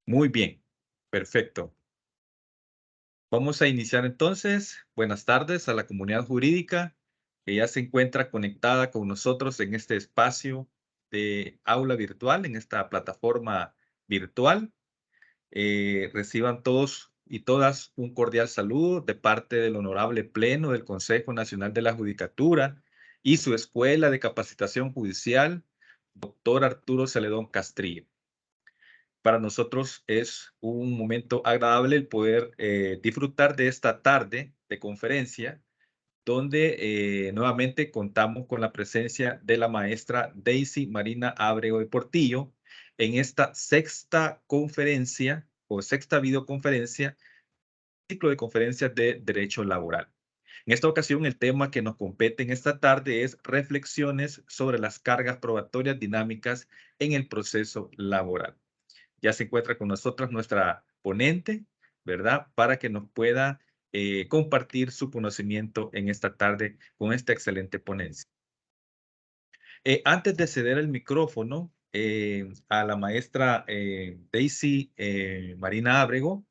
Muy bien, perfecto. Vamos a iniciar entonces. Buenas tardes a la comunidad jurídica que ya se encuentra conectada con nosotros en este espacio de aula virtual, en esta plataforma virtual. Reciban todos y todas un cordial saludo de parte del Honorable Pleno del Consejo Nacional de la Judicatura y su Escuela de Capacitación Judicial, doctor Arturo Celedón Castrillo. Para nosotros es un momento agradable el poder disfrutar de esta tarde de conferencia, donde nuevamente contamos con la presencia de la maestra Daisy Marina Ábrego de Portillo en esta sexta conferencia o sexta videoconferencia, ciclo de conferencias de derecho laboral. En esta ocasión, el tema que nos compete en esta tarde es reflexiones sobre las cargas probatorias dinámicas en el proceso laboral. Ya se encuentra con nosotros nuestra ponente, ¿verdad? Para que nos pueda compartir su conocimiento en esta tarde con esta excelente ponencia. Antes de ceder el micrófono a la maestra Daisy Marina Ábrego,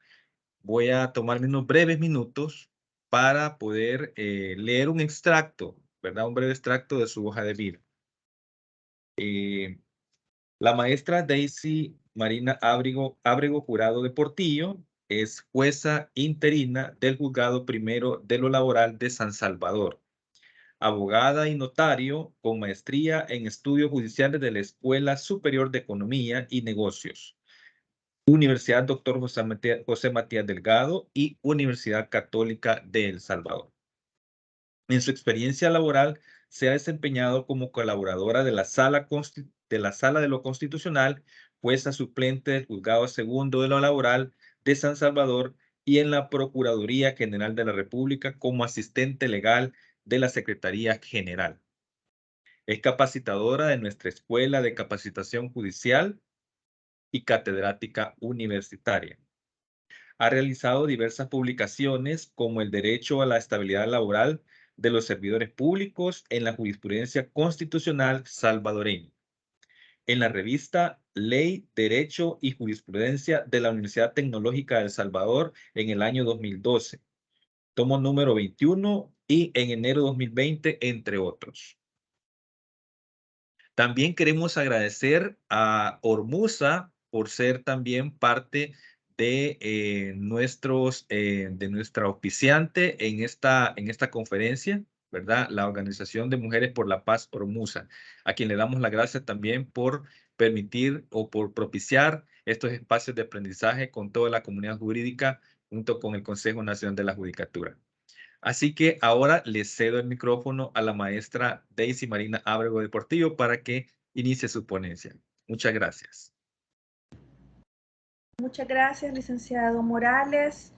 voy a tomarme unos breves minutos para poder leer un extracto, ¿verdad? Un breve extracto de su hoja de vida. La maestra Daisy Marina Ábrego Jurado de Portillo es jueza interina del Juzgado Primero de lo Laboral de San Salvador, abogada y notario con maestría en estudios judiciales de la Escuela Superior de Economía y Negocios, Universidad Dr. José Matías Delgado y Universidad Católica de El Salvador. En su experiencia laboral se ha desempeñado como colaboradora de la Sala de lo Constitucional, jueza suplente del Juzgado Segundo de lo Laboral de San Salvador y en la Procuraduría General de la República como asistente legal de la Secretaría General. Es capacitadora de nuestra Escuela de Capacitación Judicial y catedrática universitaria. Ha realizado diversas publicaciones como El derecho a la estabilidad laboral de los servidores públicos en la jurisprudencia constitucional salvadoreña, en la revista Ley, Derecho y Jurisprudencia de la Universidad Tecnológica de El Salvador en el año 2012, tomo número 21 y en enero 2020, entre otros. También queremos agradecer a Ormusa por ser también parte de, de nuestra auspiciante en esta conferencia, ¿verdad? La Organización de Mujeres por la Paz Ormusa, a quien le damos las gracias también por permitir o por propiciar estos espacios de aprendizaje con toda la comunidad jurídica junto con el Consejo Nacional de la Judicatura. Así que ahora le cedo el micrófono a la maestra Daisy Marina Ábrego de Portillo para que inicie su ponencia. Muchas gracias. Muchas gracias, licenciado Morales.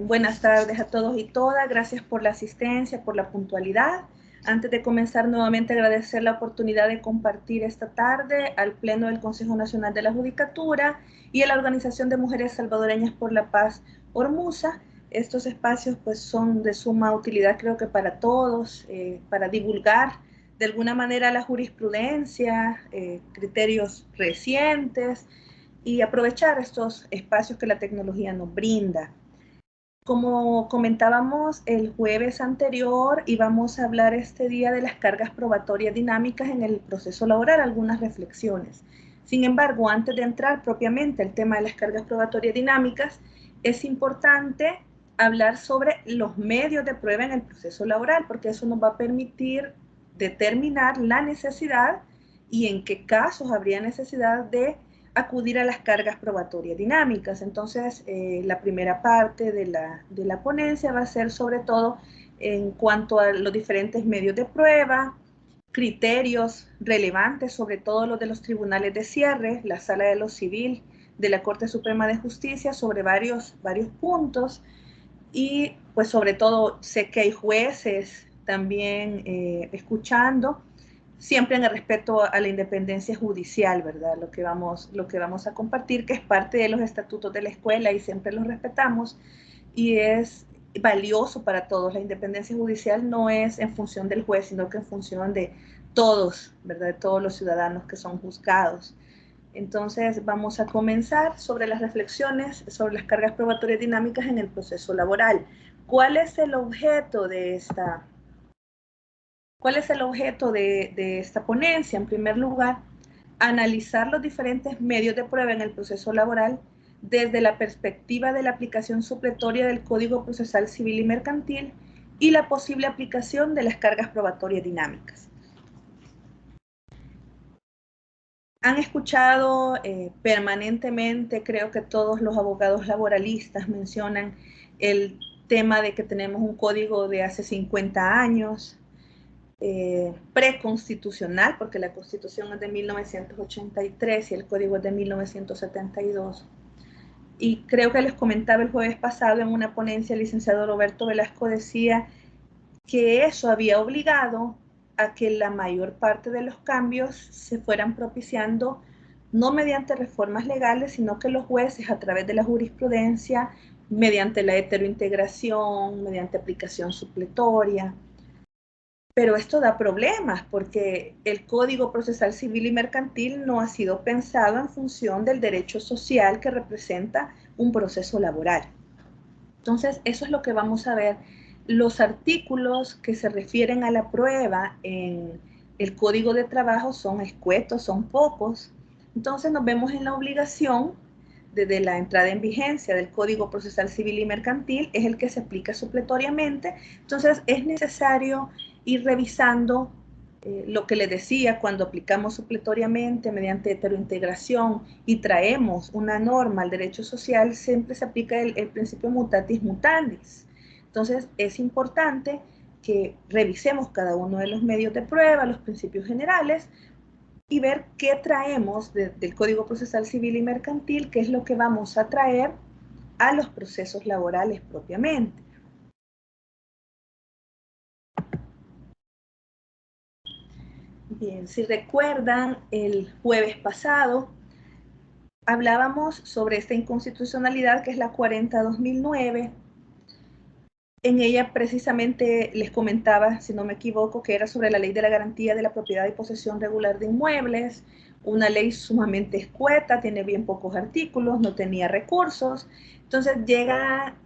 Buenas tardes a todos y todas. Gracias por la asistencia, por la puntualidad. Antes de comenzar, nuevamente agradecer la oportunidad de compartir esta tarde al Pleno del Consejo Nacional de la Judicatura y a la Organización de Mujeres Salvadoreñas por la Paz, Ormusa. Estos espacios pues son de suma utilidad, creo que para todos, para divulgar de alguna manera la jurisprudencia, criterios recientes, y aprovechar estos espacios que la tecnología nos brinda. Como comentábamos el jueves anterior, íbamos a hablar este día de las cargas probatorias dinámicas en el proceso laboral, algunas reflexiones. Sin embargo, antes de entrar propiamente al tema de las cargas probatorias dinámicas, es importante hablar sobre los medios de prueba en el proceso laboral, porque eso nos va a permitir determinar la necesidad y en qué casos habría necesidad de acudir a las cargas probatorias dinámicas. Entonces, la primera parte de la ponencia va a ser sobre todo en cuanto a los diferentes medios de prueba, criterios relevantes, sobre todo los de los tribunales de cierre, la Sala de lo Civil de la Corte Suprema de Justicia, sobre varios puntos, y pues sobre todo sé que hay jueces también escuchando, siempre en el respeto a la independencia judicial, ¿verdad? Lo que vamos a compartir, que es parte de los estatutos de la escuela y siempre los respetamos, y es valioso para todos. La independencia judicial no es en función del juez, sino que en función de todos, ¿verdad? De todos los ciudadanos que son juzgados. Entonces vamos a comenzar sobre las reflexiones sobre las cargas probatorias dinámicas en el proceso laboral. ¿Cuál es el objeto de esta ponencia? En primer lugar, analizar los diferentes medios de prueba en el proceso laboral desde la perspectiva de la aplicación supletoria del Código Procesal Civil y Mercantil y la posible aplicación de las cargas probatorias dinámicas. Han escuchado permanentemente, creo que todos los abogados laboralistas mencionan el tema de que tenemos un código de hace 50 años, preconstitucional, porque la Constitución es de 1983 y el código es de 1972. Y creo que les comentaba el jueves pasado en una ponencia, el licenciado Roberto Velasco decía que eso había obligado a que la mayor parte de los cambios se fueran propiciando no mediante reformas legales, sino que los jueces a través de la jurisprudencia, mediante la heterointegración, mediante aplicación supletoria. Pero esto da problemas porque el Código Procesal Civil y Mercantil no ha sido pensado en función del derecho social que representa un proceso laboral. Entonces, eso es lo que vamos a ver. Los artículos que se refieren a la prueba en el Código de Trabajo son escuetos, son pocos. Entonces, nos vemos en la obligación, desde la entrada en vigencia del Código Procesal Civil y Mercantil, es el que se aplica supletoriamente. Entonces, es necesario ir revisando lo que les decía, cuando aplicamos supletoriamente mediante heterointegración y traemos una norma al derecho social, siempre se aplica el principio mutatis mutandis. Entonces, es importante que revisemos cada uno de los medios de prueba, los principios generales, y ver qué traemos del Código Procesal Civil y Mercantil, qué es lo que vamos a traer a los procesos laborales propiamente. Bien, si recuerdan, el jueves pasado hablábamos sobre esta inconstitucionalidad que es la 40/2009. En ella precisamente les comentaba, si no me equivoco, que era sobre la ley de la garantía de la propiedad y posesión regular de inmuebles, una ley sumamente escueta, tiene bien pocos artículos, no tenía recursos, entonces llega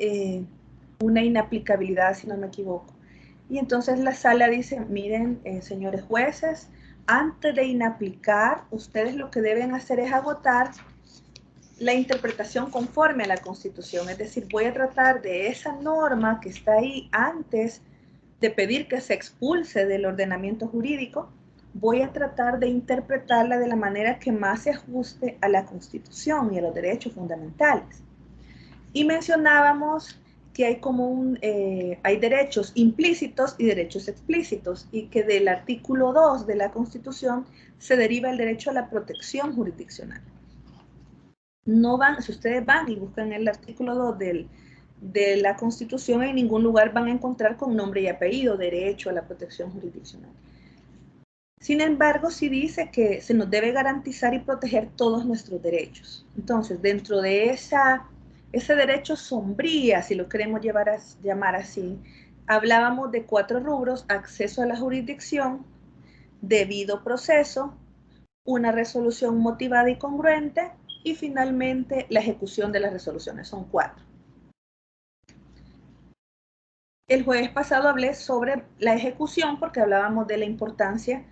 una inaplicabilidad, si no me equivoco. Y entonces la sala dice, miren, señores jueces, antes de inaplicar, ustedes lo que deben hacer es agotar la interpretación conforme a la Constitución, es decir, voy a tratar de esa norma que está ahí antes de pedir que se expulse del ordenamiento jurídico, voy a tratar de interpretarla de la manera que más se ajuste a la Constitución y a los derechos fundamentales. Y mencionábamos que hay hay derechos implícitos y derechos explícitos, y que del artículo 2 de la Constitución se deriva el derecho a la protección jurisdiccional. No van, si ustedes van y buscan el artículo 2 de la Constitución, en ningún lugar van a encontrar con nombre y apellido derecho a la protección jurisdiccional. Sin embargo, sí dice que se nos debe garantizar y proteger todos nuestros derechos. Entonces, dentro de ese derecho sombría, si lo queremos llamar así, hablábamos de 4 rubros: acceso a la jurisdicción, debido proceso, una resolución motivada y congruente, y finalmente la ejecución de las resoluciones. Son 4. El jueves pasado hablé sobre la ejecución porque hablábamos de la importancia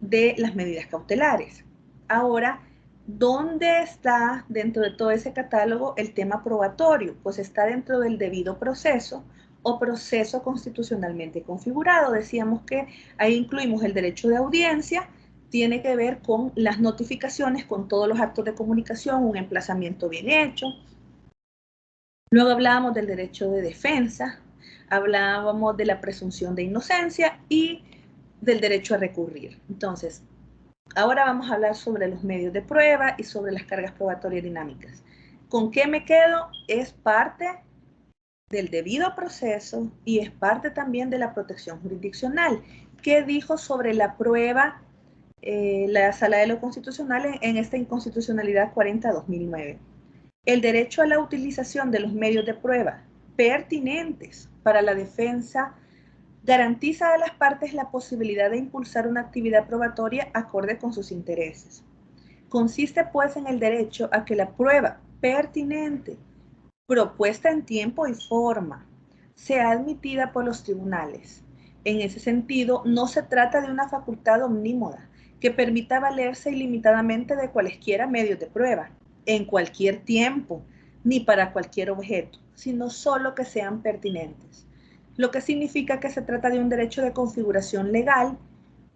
de las medidas cautelares. Ahora, ¿dónde está dentro de todo ese catálogo el tema probatorio? Pues está dentro del debido proceso o proceso constitucionalmente configurado. Decíamos que ahí incluimos el derecho de audiencia, tiene que ver con las notificaciones, con todos los actos de comunicación, un emplazamiento bien hecho. Luego hablábamos del derecho de defensa, hablábamos de la presunción de inocencia y del derecho a recurrir. Entonces, ahora vamos a hablar sobre los medios de prueba y sobre las cargas probatorias dinámicas. ¿Con qué me quedo? Es parte del debido proceso y es parte también de la protección jurisdiccional. ¿Qué dijo sobre la prueba la Sala de lo Constitucional en esta inconstitucionalidad 40/2009? El derecho a la utilización de los medios de prueba pertinentes para la defensa garantiza a las partes la posibilidad de impulsar una actividad probatoria acorde con sus intereses. Consiste pues en el derecho a que la prueba pertinente, propuesta en tiempo y forma, sea admitida por los tribunales. En ese sentido, no se trata de una facultad omnímoda que permita valerse ilimitadamente de cualesquiera medios de prueba, en cualquier tiempo, ni para cualquier objeto, sino solo que sean pertinentes. Lo que significa que se trata de un derecho de configuración legal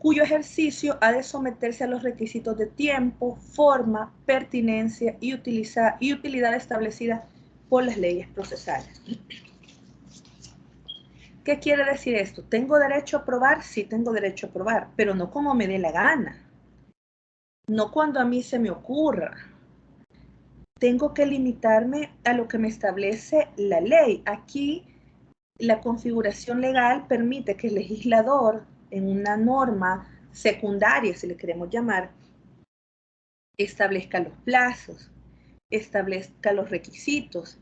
cuyo ejercicio ha de someterse a los requisitos de tiempo, forma, pertinencia y utilidad establecida por las leyes procesales. ¿Qué quiere decir esto? ¿Tengo derecho a probar? Sí, tengo derecho a probar, pero no como me dé la gana. No cuando a mí se me ocurra. Tengo que limitarme a lo que me establece la ley. Aquí la configuración legal permite que el legislador, en una norma secundaria, si le queremos llamar, establezca los plazos, establezca los requisitos,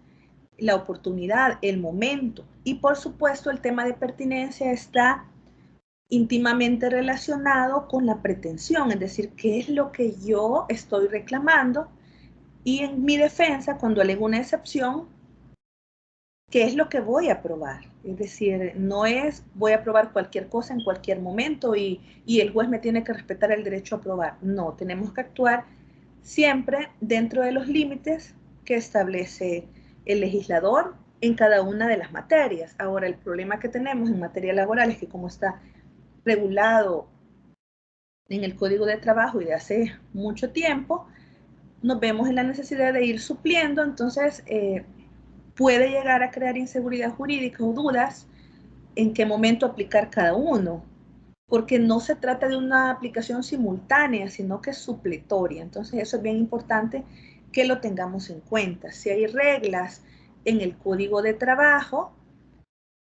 la oportunidad, el momento. Y por supuesto el tema de pertinencia está íntimamente relacionado con la pretensión, es decir, qué es lo que yo estoy reclamando y en mi defensa, cuando alego una excepción, qué es lo que voy a probar. Es decir, no es voy a probar cualquier cosa en cualquier momento y el juez me tiene que respetar el derecho a probar. No, tenemos que actuar siempre dentro de los límites que establece el legislador en cada una de las materias. Ahora, el problema que tenemos en materia laboral es que como está regulado en el Código de Trabajo y de hace mucho tiempo, nos vemos en la necesidad de ir supliendo, entonces puede llegar a crear inseguridad jurídica o dudas en qué momento aplicar cada uno, porque no se trata de una aplicación simultánea, sino que es supletoria. Entonces eso es bien importante que lo tengamos en cuenta. Si hay reglas en el Código de Trabajo,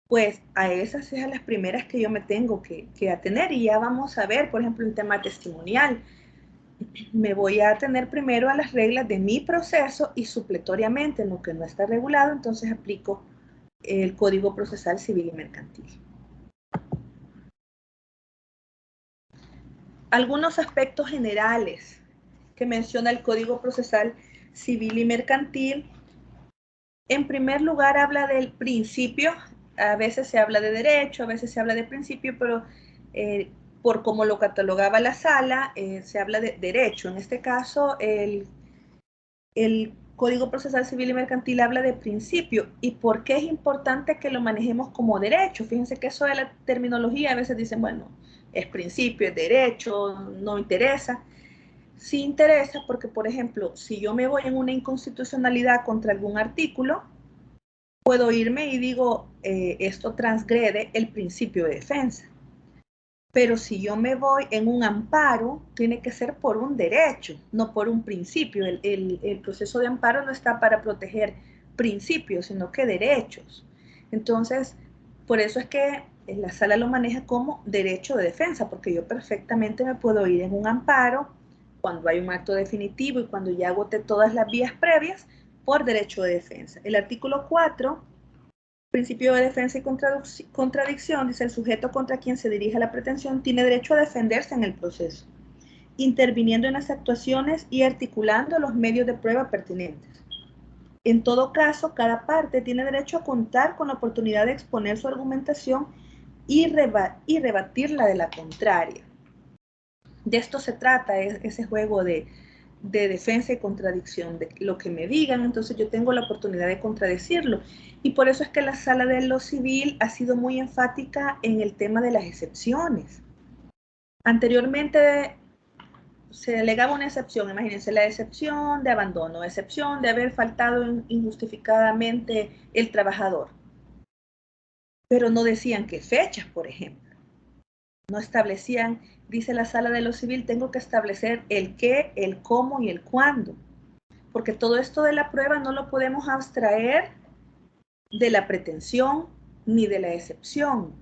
pues a esas es a las primeras que yo me tengo que atener y ya vamos a ver, por ejemplo, el tema testimonial. Me voy a atener primero a las reglas de mi proceso y supletoriamente en lo que no está regulado, entonces aplico el Código Procesal Civil y Mercantil. Algunos aspectos generales que menciona el Código Procesal Civil y Mercantil. En primer lugar, habla del principio. A veces se habla de derecho, a veces se habla de principio, pero por como lo catalogaba la sala, se habla de derecho. En este caso, el Código Procesal Civil y Mercantil habla de principio. ¿Y por qué es importante que lo manejemos como derecho? Fíjense que eso de la terminología, a veces dicen, bueno, es principio, es derecho, no interesa. Sí interesa porque, por ejemplo, si yo me voy en una inconstitucionalidad contra algún artículo, puedo irme y digo, esto transgrede el principio de defensa. Pero si yo me voy en un amparo, tiene que ser por un derecho, no por un principio. El proceso de amparo no está para proteger principios, sino que derechos. Entonces, por eso es que la sala lo maneja como derecho de defensa, porque yo perfectamente me puedo ir en un amparo cuando hay un acto definitivo y cuando ya agoté todas las vías previas por derecho de defensa. El artículo 4, principio de defensa y contradicción, dice el sujeto contra quien se dirige la pretensión tiene derecho a defenderse en el proceso, interviniendo en las actuaciones y articulando los medios de prueba pertinentes. En todo caso, cada parte tiene derecho a contar con la oportunidad de exponer su argumentación y rebatirla de la contraria. De esto se trata, ese juego de defensa y contradicción, de lo que me digan, entonces yo tengo la oportunidad de contradecirlo. Y por eso es que la sala de lo civil ha sido muy enfática en el tema de las excepciones. Anteriormente se alegaba una excepción, imagínense la excepción de abandono, excepción de haber faltado injustificadamente el trabajador. Pero no decían qué fechas, por ejemplo. No establecían, dice la sala de lo civil, tengo que establecer el qué, el cómo y el cuándo. Porque todo esto de la prueba no lo podemos abstraer de la pretensión ni de la excepción.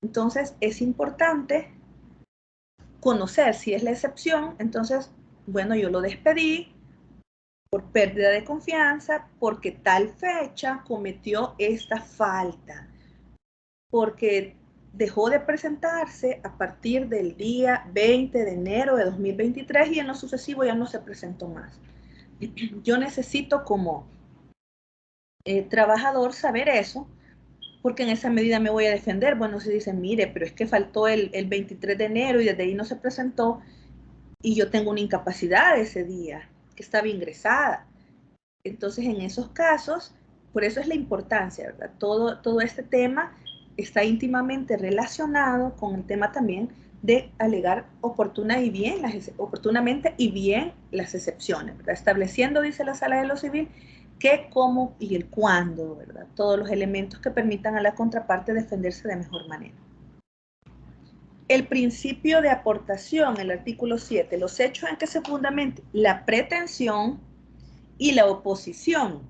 Entonces es importante conocer si es la excepción, entonces, bueno, yo lo despedí por pérdida de confianza, porque tal fecha cometió esta falta, porque dejó de presentarse a partir del día 20 de enero de 2023 y en lo sucesivo ya no se presentó más. Yo necesito como trabajador saber eso, porque en esa medida me voy a defender. Bueno, si dicen, mire, pero es que faltó el 23 de enero y desde ahí no se presentó y yo tengo una incapacidad ese día, que estaba ingresada. Entonces, en esos casos, por eso es la importancia, ¿verdad? Todo este tema está íntimamente relacionado con el tema también de alegar oportunamente y bien las excepciones, ¿verdad? Estableciendo, dice la Sala de lo Civil, qué, cómo y el cuándo, ¿verdad? Todos los elementos que permitan a la contraparte defenderse de mejor manera. El principio de aportación, el artículo 7, los hechos en que se fundamente la pretensión y la oposición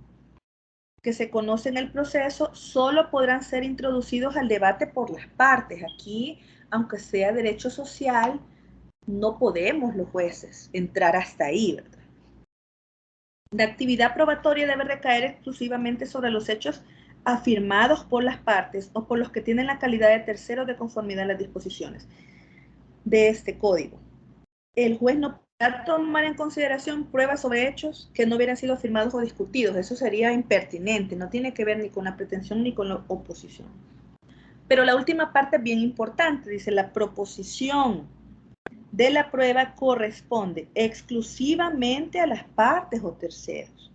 que se conoce en el proceso solo podrán ser introducidos al debate por las partes. Aquí, aunque sea derecho social, no podemos los jueces entrar hasta ahí, ¿verdad? La actividad probatoria debe recaer exclusivamente sobre los hechos afirmados por las partes o por los que tienen la calidad de terceros de conformidad a las disposiciones de este código. El juez no podrá tomar en consideración pruebas sobre hechos que no hubieran sido afirmados o discutidos. Eso sería impertinente, no tiene que ver ni con la pretensión ni con la oposición. Pero la última parte es bien importante, dice, la proposición de la prueba corresponde exclusivamente a las partes o terceros.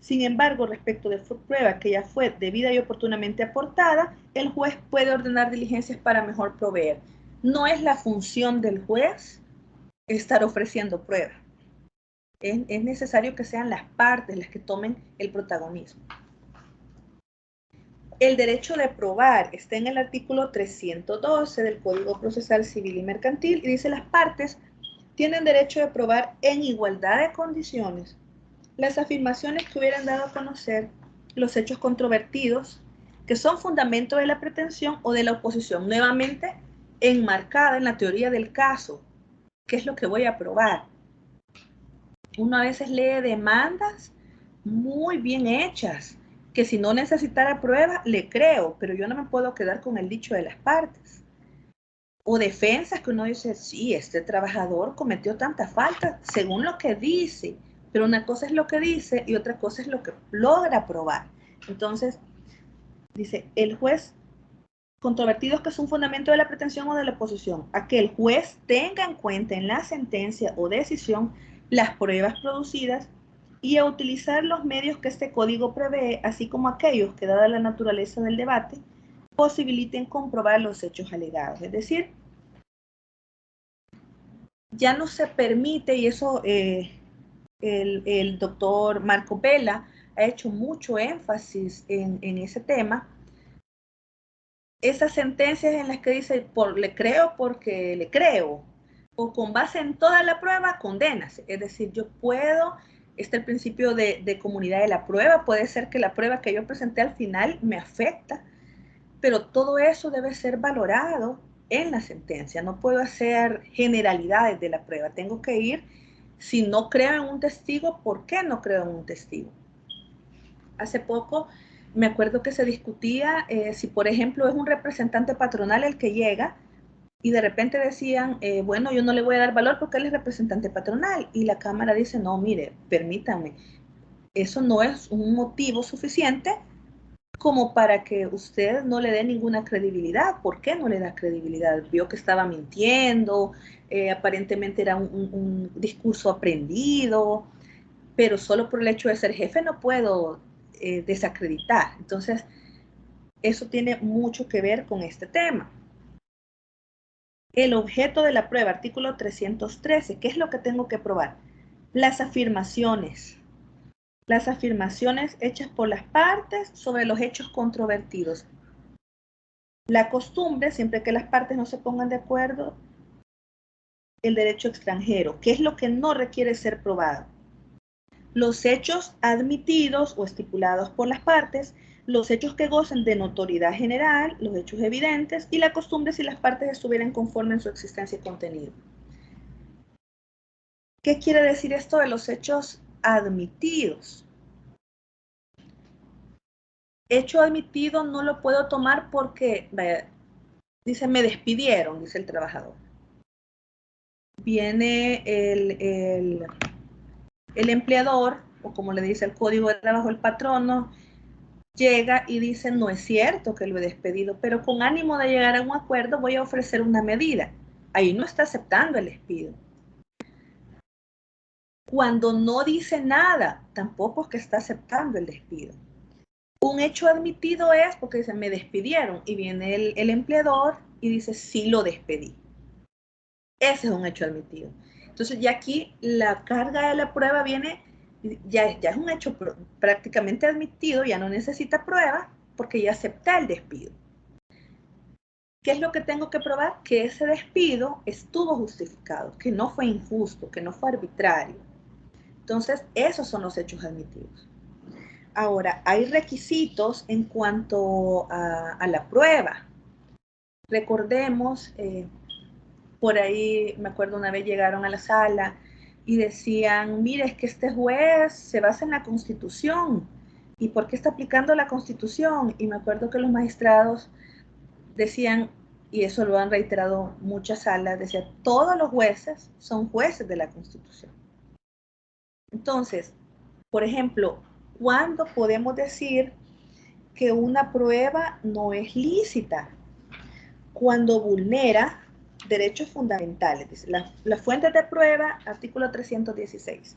Sin embargo, respecto de prueba que ya fue debida y oportunamente aportada, el juez puede ordenar diligencias para mejor proveer. No es la función del juez estar ofreciendo prueba. Es necesario que sean las partes las que tomen el protagonismo. El derecho de probar está en el artículo 312 del Código Procesal Civil y Mercantil y dice: las partes tienen derecho de probar en igualdad de condiciones las afirmaciones que hubieran dado a conocer los hechos controvertidos, que son fundamento de la pretensión o de la oposición, nuevamente enmarcada en la teoría del caso. ¿Qué es lo que voy a probar? Uno a veces lee demandas muy bien hechas, que si no necesitara prueba, le creo, pero yo no me puedo quedar con el dicho de las partes. O defensas que uno dice, sí, este trabajador cometió tanta falta, según lo que dice, pero una cosa es lo que dice y otra cosa es lo que logra probar. Entonces, dice, el juez, controvertidos que es un fundamento de la pretensión o de la oposición, a que el juez tenga en cuenta en la sentencia o decisión las pruebas producidas y a utilizar los medios que este código prevé, así como aquellos que, dada la naturaleza del debate, posibiliten comprobar los hechos alegados. Es decir, ya no se permite, y eso el doctor Marco Pella ha hecho mucho énfasis en ese tema, esas sentencias en las que dice, le creo porque le creo, o con base en toda la prueba, condénase. Es decir, yo puedo, está el principio de comunidad de la prueba, puede ser que la prueba que yo presenté al final me afecta, pero todo eso debe ser valorado en la sentencia. No puedo hacer generalidades de la prueba, tengo que ir, si no creo en un testigo, ¿por qué no creo en un testigo? Hace poco me acuerdo que se discutía si, por ejemplo, es un representante patronal el que llega y de repente decían, bueno, yo no le voy a dar valor porque él es representante patronal. Y la Cámara dice, no, mire, permítame, eso no es un motivo suficiente como para que usted no le dé ninguna credibilidad. ¿Por qué no le da credibilidad? Vio que estaba mintiendo, aparentemente era un discurso aprendido, pero solo por el hecho de ser jefe no puedo desacreditar. Entonces, eso tiene mucho que ver con este tema. El objeto de la prueba, artículo 313, ¿qué es lo que tengo que probar? Las afirmaciones hechas por las partes sobre los hechos controvertidos. La costumbre, siempre que las partes no se pongan de acuerdo, el derecho extranjero, ¿qué es lo que no requiere ser probado? Los hechos admitidos o estipulados por las partes, los hechos que gocen de notoriedad general, los hechos evidentes y la costumbre si las partes estuvieran conformes en su existencia y contenido. ¿Qué quiere decir esto de los hechos admitidos? Hecho admitido no lo puedo tomar porque Dice, me despidieron, dice el trabajador. Viene el empleador, o como le dice el código de trabajo, el patrono, llega y dice, no es cierto que lo he despedido, pero con ánimo de llegar a un acuerdo voy a ofrecer una medida. Ahí no está aceptando el despido. Cuando no dice nada, tampoco es que está aceptando el despido. Un hecho admitido es porque dice, me despidieron, y viene el empleador y dice, sí lo despedí. Ese es un hecho admitido. Entonces ya aquí la carga de la prueba viene, ya es un hecho prácticamente admitido, ya no necesita prueba porque ya acepté el despido. ¿Qué es lo que tengo que probar? Que ese despido estuvo justificado, que no fue injusto, que no fue arbitrario. Entonces, esos son los hechos admitidos. Ahora, hay requisitos en cuanto a la prueba. Recordemos, por ahí, me acuerdo una vez llegaron a la sala y decían, mire, es que este juez se basa en la Constitución. ¿Y por qué está aplicando la Constitución? Y me acuerdo que los magistrados decían, y eso lo han reiterado muchas salas, decían, todos los jueces son jueces de la Constitución. Entonces, por ejemplo, ¿cuándo podemos decir que una prueba no es lícita? Cuando vulnera derechos fundamentales. Dice, las fuentes de prueba, artículo 316.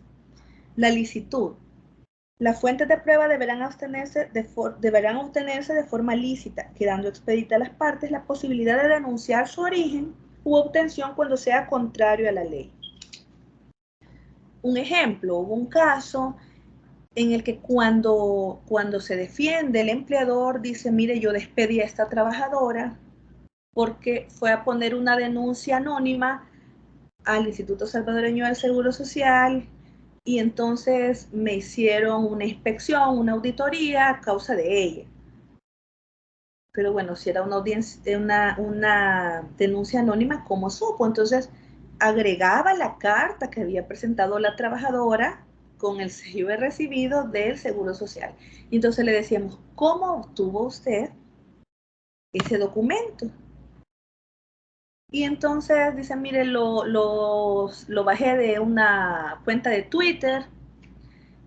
La licitud. Las fuentes de prueba deberán obtenerse de forma lícita, quedando expedita a las partes la posibilidad de denunciar su origen u obtención cuando sea contrario a la ley. Un ejemplo, hubo un caso en el que cuando se defiende el empleador dice, mire, yo despedí a esta trabajadora porque fue a poner una denuncia anónima al Instituto Salvadoreño del Seguro Social y entonces me hicieron una inspección, una auditoría a causa de ella. Pero bueno, si era una denuncia anónima, ¿cómo supo? Entonces agregaba la carta que había presentado la trabajadora con el sello de recibido del Seguro Social. Y entonces le decíamos, ¿cómo obtuvo usted ese documento? Y entonces dice, mire, lo bajé de una cuenta de Twitter,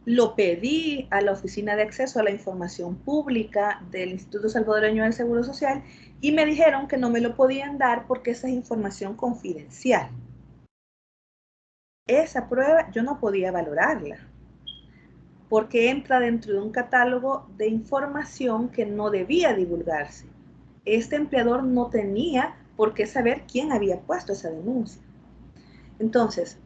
lo pedí a la Oficina de Acceso a la Información Pública del Instituto Salvadoreño del Seguro Social y me dijeron que no me lo podían dar porque esa es información confidencial. Esa prueba yo no podía valorarla porque entra dentro de un catálogo de información que no debía divulgarse. Este empleador no tenía por qué saber quién había puesto esa denuncia. Entonces,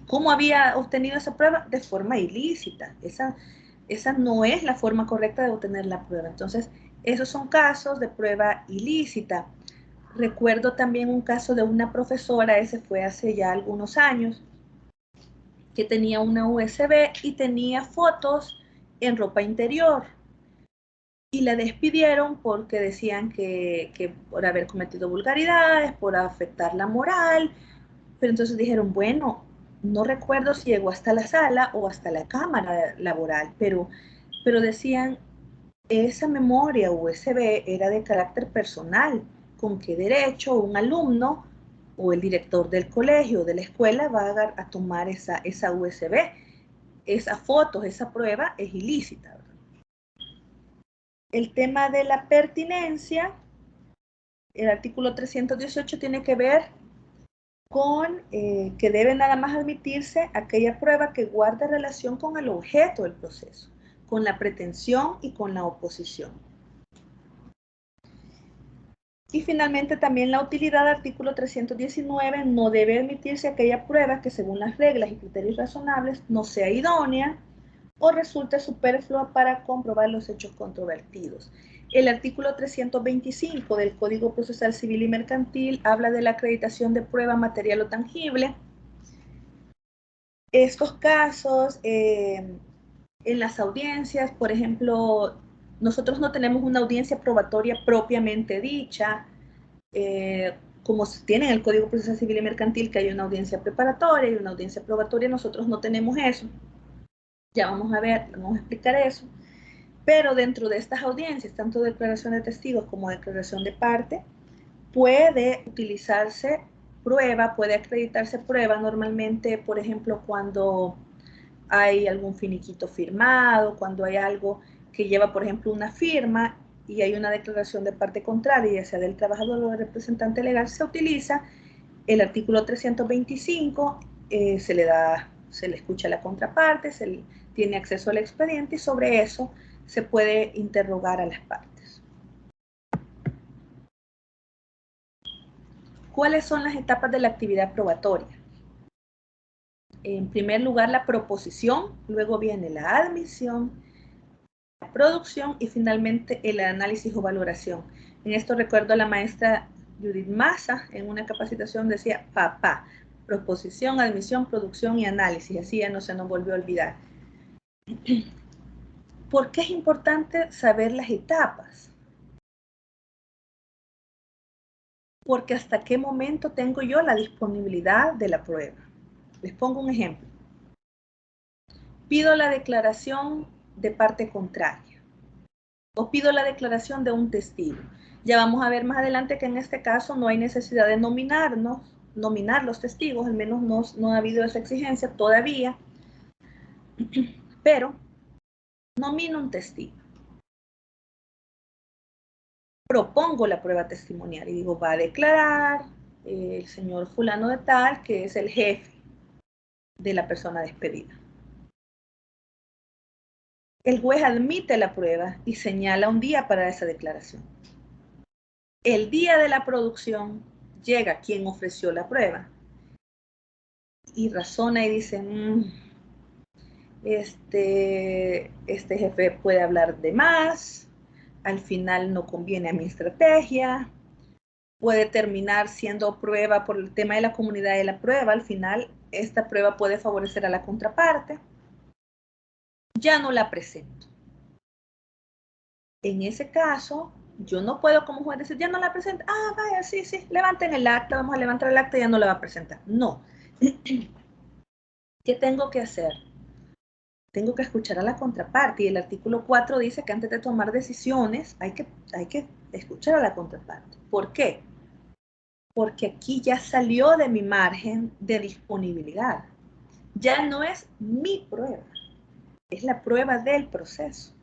¿cómo había obtenido esa prueba? De forma ilícita. Esa no es la forma correcta de obtener la prueba. Entonces, esos son casos de prueba ilícita. Recuerdo también un caso de una profesora, ese fue hace ya algunos años, que tenía una USB y tenía fotos en ropa interior. Y la despidieron porque decían que por haber cometido vulgaridades, por afectar la moral, pero entonces dijeron, bueno, no recuerdo si llegó hasta la sala o hasta la cámara laboral, pero decían, esa memoria USB era de carácter personal, ¿con qué derecho un alumno o el director del colegio o de la escuela va a tomar esa USB? Esa foto, esa prueba es ilícita, ¿verdad? El tema de la pertinencia, el artículo 318 tiene que ver con que debe nada más admitirse aquella prueba que guarde relación con el objeto del proceso, con la pretensión y con la oposición. Y finalmente también la utilidad, artículo 319, no debe admitirse aquella prueba que según las reglas y criterios razonables no sea idónea o resulte superflua para comprobar los hechos controvertidos. El artículo 325 del Código Procesal Civil y Mercantil habla de la acreditación de prueba material o tangible. Estos casos, en las audiencias, por ejemplo, nosotros no tenemos una audiencia probatoria propiamente dicha, como se tiene en el Código Procesal Civil y Mercantil, que hay una audiencia preparatoria y una audiencia probatoria, nosotros no tenemos eso. Ya vamos a ver, vamos a explicar eso. Pero dentro de estas audiencias, tanto declaración de testigos como declaración de parte, Puede utilizarse prueba, puede acreditarse prueba normalmente, por ejemplo, cuando hay algún finiquito firmado, cuando hay algo que lleva, por ejemplo, una firma y hay una declaración de parte contraria, ya sea del trabajador o del representante legal, se utiliza el artículo 325, se le escucha a la contraparte, tiene acceso al expediente y sobre eso se puede interrogar a las partes. ¿Cuáles son las etapas de la actividad probatoria? En primer lugar, la proposición, luego viene la admisión, la producción y finalmente el análisis o valoración. En esto recuerdo a la maestra Judith Maza, en una capacitación decía papá, proposición, admisión, producción y análisis, así ya no se nos volvió a olvidar. ¿Por qué es importante saber las etapas? Porque hasta qué momento tengo yo la disponibilidad de la prueba. Les pongo un ejemplo. Pido la declaración de parte contraria o pido la declaración de un testigo. Ya vamos a ver más adelante que en este caso no hay necesidad de nominar los testigos, al menos no ha habido esa exigencia todavía, pero nomino un testigo. Propongo la prueba testimonial y digo, va a declarar el señor fulano de tal, que es el jefe de la persona despedida. El juez admite la prueba y señala un día para esa declaración. El día de la producción llega quien ofreció la prueba y razona y dice, este jefe puede hablar de más, al final no conviene a mi estrategia, puede terminar siendo prueba por el tema de la comunidad de la prueba, al final esta prueba puede favorecer a la contraparte, ya no la presento. En ese caso, yo no puedo como juez decir, ya no la presenta, vaya, sí, levanten el acta, vamos a levantar el acta, ya no la va a presentar. No. ¿Qué tengo que hacer? Tengo que escuchar a la contraparte y el artículo 4 dice que antes de tomar decisiones hay que escuchar a la contraparte. ¿Por qué? Porque aquí ya salió de mi margen de disponibilidad. Ya no es mi prueba, es la prueba del proceso.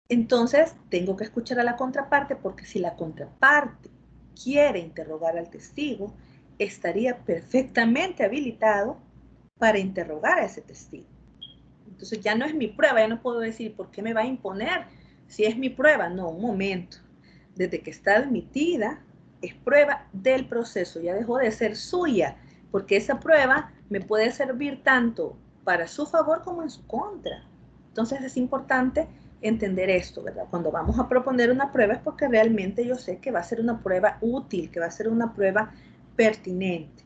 Entonces, tengo que escuchar a la contraparte porque si la contraparte quiere interrogar al testigo, estaría perfectamente habilitado para interrogar a ese testigo. Entonces, ya no es mi prueba, ya no puedo decir por qué me va a imponer si es mi prueba. No, un momento. Desde que está admitida, es prueba del proceso, ya dejó de ser suya, porque esa prueba me puede servir tanto para su favor como en su contra. Entonces es importante entender esto, ¿verdad? Cuando vamos a proponer una prueba es porque realmente yo sé que va a ser una prueba útil, que va a ser una prueba pertinente.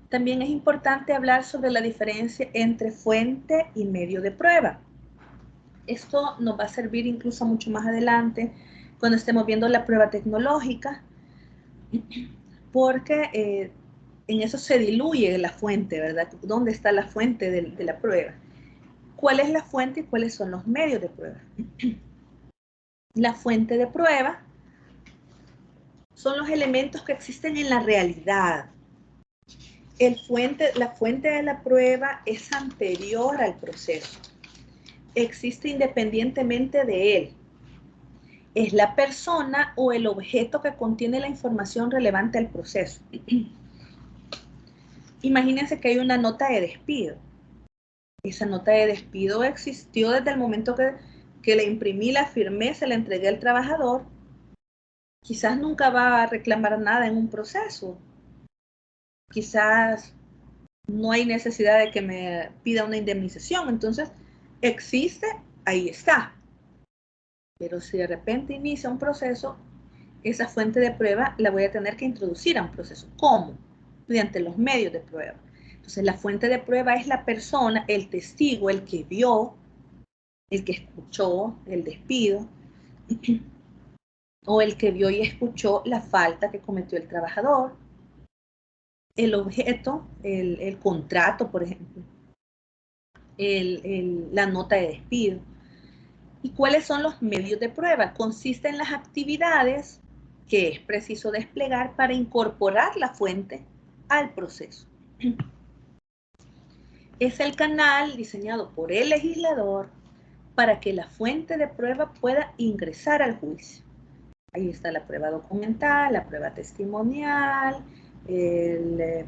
También es importante hablar sobre la diferencia entre fuente y medio de prueba. Esto nos va a servir incluso mucho más adelante cuando estemos viendo la prueba tecnológica, porque en eso se diluye la fuente, ¿verdad? ¿Dónde está la fuente de la prueba? ¿Cuál es la fuente y cuáles son los medios de prueba? La fuente de prueba son los elementos que existen en la realidad. La fuente de la prueba es anterior al proceso. Existe independientemente de él. Es la persona o el objeto que contiene la información relevante al proceso. Imagínense que hay una nota de despido. Esa nota de despido existió desde el momento que la imprimí, la firmé, se la entregué al trabajador. Quizás nunca va a reclamar nada en un proceso. Quizás no hay necesidad de que me pida una indemnización. Entonces, existe, ahí está. Pero si de repente inicia un proceso, esa fuente de prueba la voy a tener que introducir a un proceso. ¿Cómo? Mediante los medios de prueba. Entonces, la fuente de prueba es la persona, el testigo, el que vio, el que escuchó el despido, o el que vio y escuchó la falta que cometió el trabajador, el objeto, el contrato, por ejemplo. la nota de despido. ¿Y cuáles son los medios de prueba? Consiste en las actividades que es preciso desplegar para incorporar la fuente al proceso. Es el canal diseñado por el legislador para que la fuente de prueba pueda ingresar al juicio. Ahí está la prueba documental, la prueba testimonial, el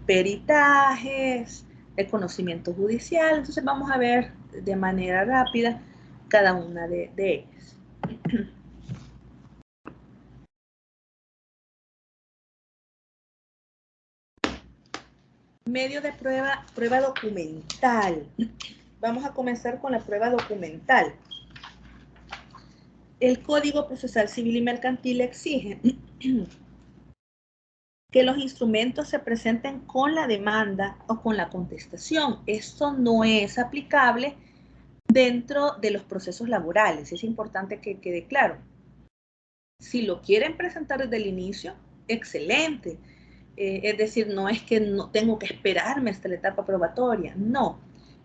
peritajes, el conocimiento judicial. Entonces vamos a ver de manera rápida cada una de ellas. Medio de prueba, prueba documental. Vamos a comenzar con la prueba documental. El Código Procesal Civil y Mercantil exige que los instrumentos se presenten con la demanda o con la contestación. Esto no es aplicable dentro de los procesos laborales. Es importante que quede claro. Si lo quieren presentar desde el inicio, excelente. Es decir, no es que no tengo que esperarme hasta la etapa probatoria, no.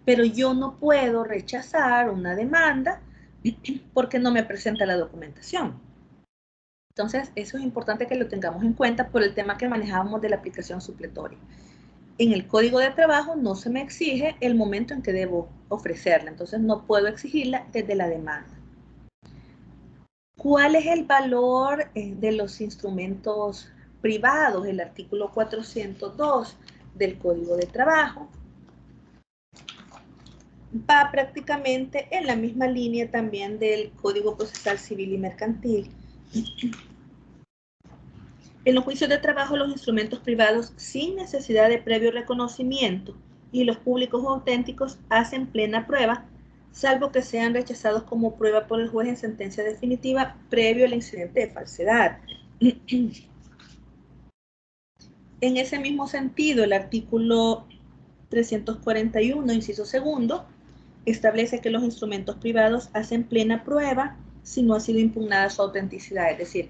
Pero yo no puedo rechazar una demanda porque no me presenta la documentación. Entonces, eso es importante que lo tengamos en cuenta por el tema que manejábamos de la aplicación supletoria. En el Código de Trabajo no se me exige el momento en que debo ofrecerla, entonces no puedo exigirla desde la demanda. ¿Cuál es el valor de los instrumentos privados? El artículo 402 del Código de Trabajo va prácticamente en la misma línea también del Código Procesal Civil y Mercantil. En los juicios de trabajo, los instrumentos privados sin necesidad de previo reconocimiento y los públicos o auténticos hacen plena prueba, salvo que sean rechazados como prueba por el juez en sentencia definitiva previo al incidente de falsedad. En ese mismo sentido, el artículo 341, inciso segundo, establece que los instrumentos privados hacen plena prueba si no ha sido impugnada su autenticidad. Es decir,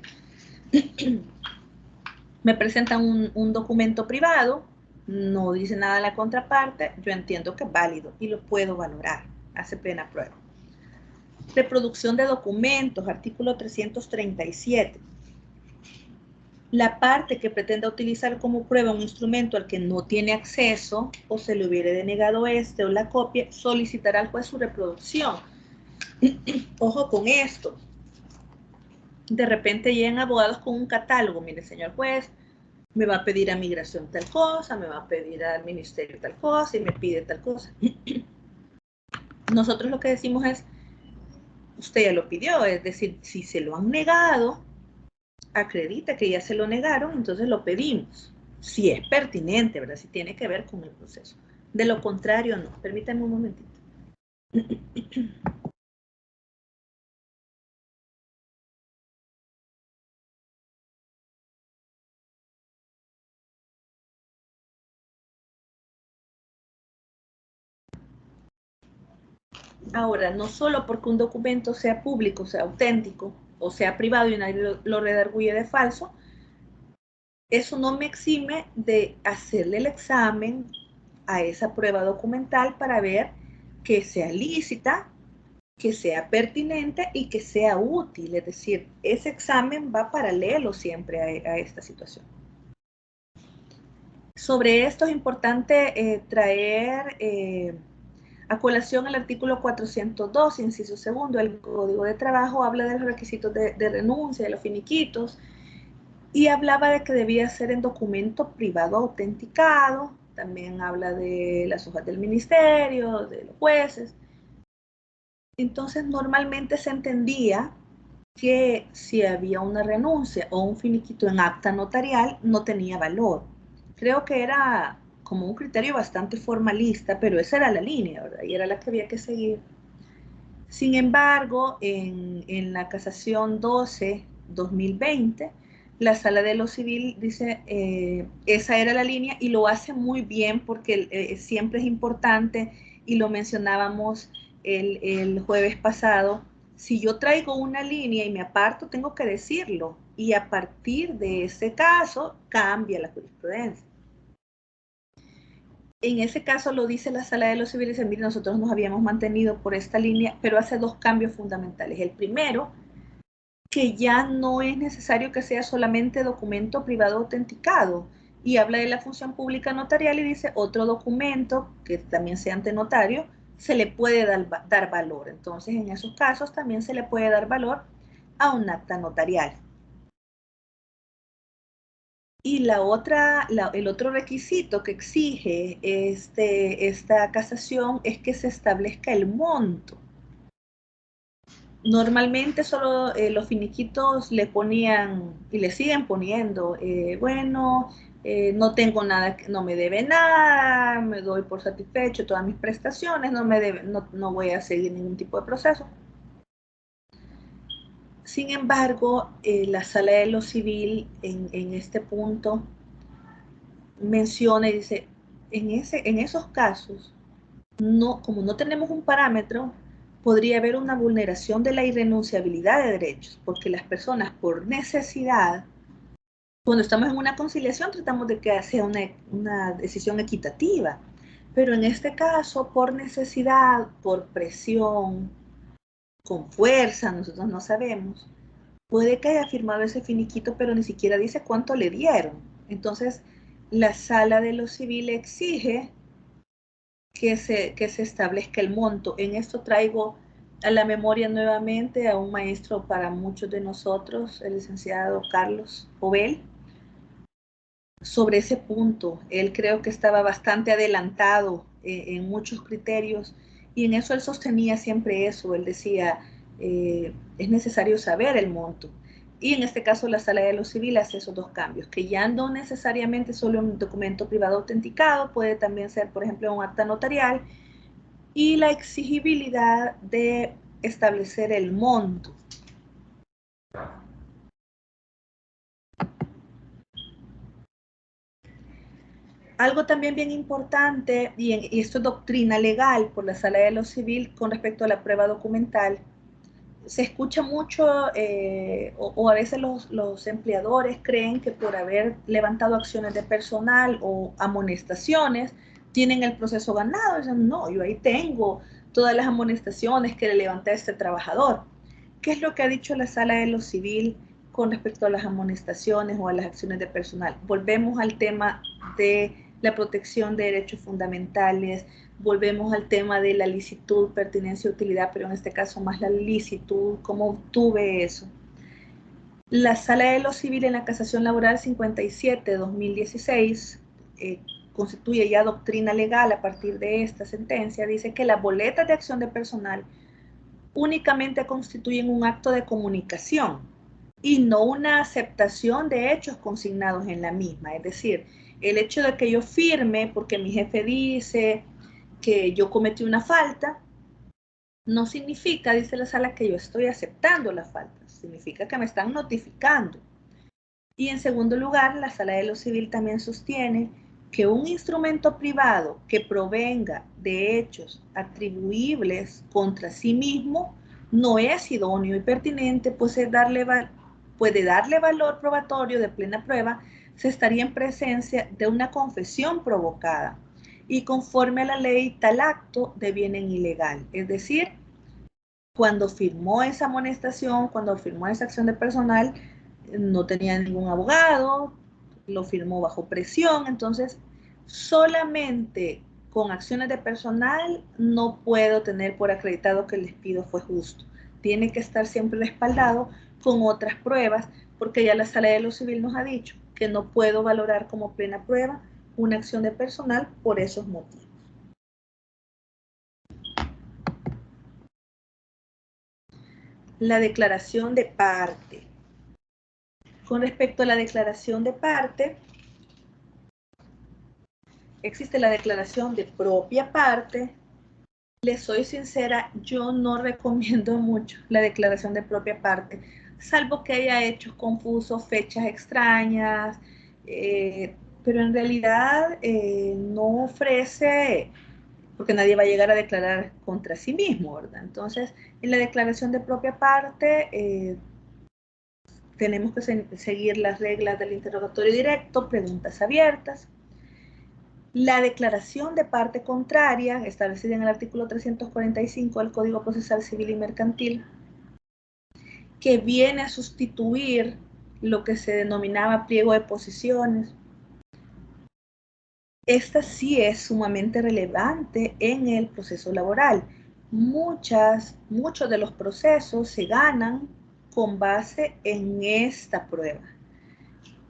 me presentan un documento privado, no dice nada la contraparte, yo entiendo que es válido y lo puedo valorar, hace plena prueba. Reproducción de documentos, artículo 337. La parte que pretenda utilizar como prueba un instrumento al que no tiene acceso o se le hubiere denegado este o la copia, solicitará al juez su reproducción. Ojo con esto. De repente llegan abogados con un catálogo. Mire, señor juez, me va a pedir a migración tal cosa, me va a pedir al ministerio tal cosa y me pide tal cosa. Nosotros lo que decimos es, usted ya lo pidió, es decir, si se lo han negado, acredita que ya se lo negaron, entonces lo pedimos. Si es pertinente, ¿verdad? Si tiene que ver con el proceso. De lo contrario, no. Permítanme un momentito. Ahora, no solo porque un documento sea público, sea auténtico, o sea privado y nadie lo redarguye de falso, eso no me exime de hacerle el examen a esa prueba documental para ver que sea lícita, que sea pertinente y que sea útil. Es decir, ese examen va paralelo siempre a esta situación. Sobre esto es importante traer a colación el artículo 402, inciso segundo, del Código de Trabajo, habla de los requisitos de renuncia, de los finiquitos, y hablaba de que debía ser en documento privado autenticado, también habla de las hojas del ministerio, de los jueces. Entonces, normalmente se entendía que si había una renuncia o un finiquito en acta notarial, no tenía valor. Creo que era como un criterio bastante formalista, pero esa era la línea, ¿verdad? Y era la que había que seguir. Sin embargo, en la casación 12-2020, la Sala de lo Civil dice, esa era la línea y lo hace muy bien porque siempre es importante y lo mencionábamos el jueves pasado. Si yo traigo una línea y me aparto, tengo que decirlo y a partir de ese caso cambia la jurisprudencia. En ese caso lo dice la Sala de lo Civil y dice, mire, nosotros nos habíamos mantenido por esta línea, pero hace dos cambios fundamentales. El primero, que ya no es necesario que sea solamente documento privado autenticado, y habla de la función pública notarial y dice otro documento que también sea ante notario, se le puede dar valor. Entonces, en esos casos también se le puede dar valor a un acta notarial. Y el otro requisito que exige esta casación es que se establezca el monto. Normalmente solo los finiquitos le ponían y le siguen poniendo, no tengo nada, no me debe nada, me doy por satisfecho todas mis prestaciones, no voy a seguir ningún tipo de proceso. Sin embargo, la Sala de lo Civil en este punto menciona y dice, en esos casos, como no tenemos un parámetro, podría haber una vulneración de la irrenunciabilidad de derechos, porque las personas por necesidad, cuando estamos en una conciliación, tratamos de que sea una decisión equitativa, pero en este caso, por necesidad, por presión, con fuerza, nosotros no sabemos, puede que haya firmado ese finiquito, pero ni siquiera dice cuánto le dieron. Entonces, la Sala de lo Civil exige que se establezca el monto. En esto traigo a la memoria nuevamente a un maestro para muchos de nosotros, el licenciado Carlos Jovel, sobre ese punto. Él creo que estaba bastante adelantado en muchos criterios y en eso él sostenía siempre eso. Él decía, es necesario saber el monto. Y en este caso la Sala de lo Civil hace esos dos cambios, que ya no necesariamente solo un documento privado autenticado, puede también ser, por ejemplo, un acta notarial, y la exigibilidad de establecer el monto. Algo también bien importante, y esto es doctrina legal por la Sala de lo Civil con respecto a la prueba documental, se escucha mucho o a veces los empleadores creen que por haber levantado acciones de personal o amonestaciones tienen el proceso ganado. Dicen, no, yo ahí tengo todas las amonestaciones que le levanté a este trabajador. ¿Qué es lo que ha dicho la Sala de lo Civil con respecto a las amonestaciones o a las acciones de personal? Volvemos al tema de la protección de derechos fundamentales, volvemos al tema de la licitud, pertinencia y utilidad, pero en este caso más la licitud, cómo obtuve eso. La Sala de lo Civil en la Casación Laboral 57-2016 constituye ya doctrina legal a partir de esta sentencia, dice que las boletas de acción de personal únicamente constituyen un acto de comunicación y no una aceptación de hechos consignados en la misma. Es decir, el hecho de que yo firme porque mi jefe dice que yo cometí una falta, no significa, dice la Sala, que yo estoy aceptando la falta, significa que me están notificando. Y en segundo lugar, la Sala de lo Civil también sostiene que un instrumento privado que provenga de hechos atribuibles contra sí mismo no es idóneo y pertinente, pues puede darle valor probatorio de plena prueba, se estaría en presencia de una confesión provocada y conforme a la ley tal acto deviene ilegal. Es decir, cuando firmó esa amonestación, cuando firmó esa acción de personal, no tenía ningún abogado, lo firmó bajo presión, entonces solamente con acciones de personal no puedo tener por acreditado que el despido fue justo. Tiene que estar siempre respaldado con otras pruebas, porque ya la Sala de lo Civil nos ha dicho que no puedo valorar como plena prueba una acción de personal por esos motivos. La declaración de parte. Con respecto a la declaración de parte, existe la declaración de propia parte. Les soy sincera, yo no recomiendo mucho la declaración de propia parte, salvo que haya hechos confusos, fechas extrañas, pero en realidad no ofrece, porque nadie va a llegar a declarar contra sí mismo, ¿verdad? Entonces, en la declaración de propia parte, tenemos que seguir las reglas del interrogatorio directo, preguntas abiertas. La declaración de parte contraria, establecida en el artículo 345 del Código Procesal Civil y Mercantil, que viene a sustituir lo que se denominaba pliego de posiciones. Esta sí es sumamente relevante en el proceso laboral. Muchos de los procesos se ganan con base en esta prueba.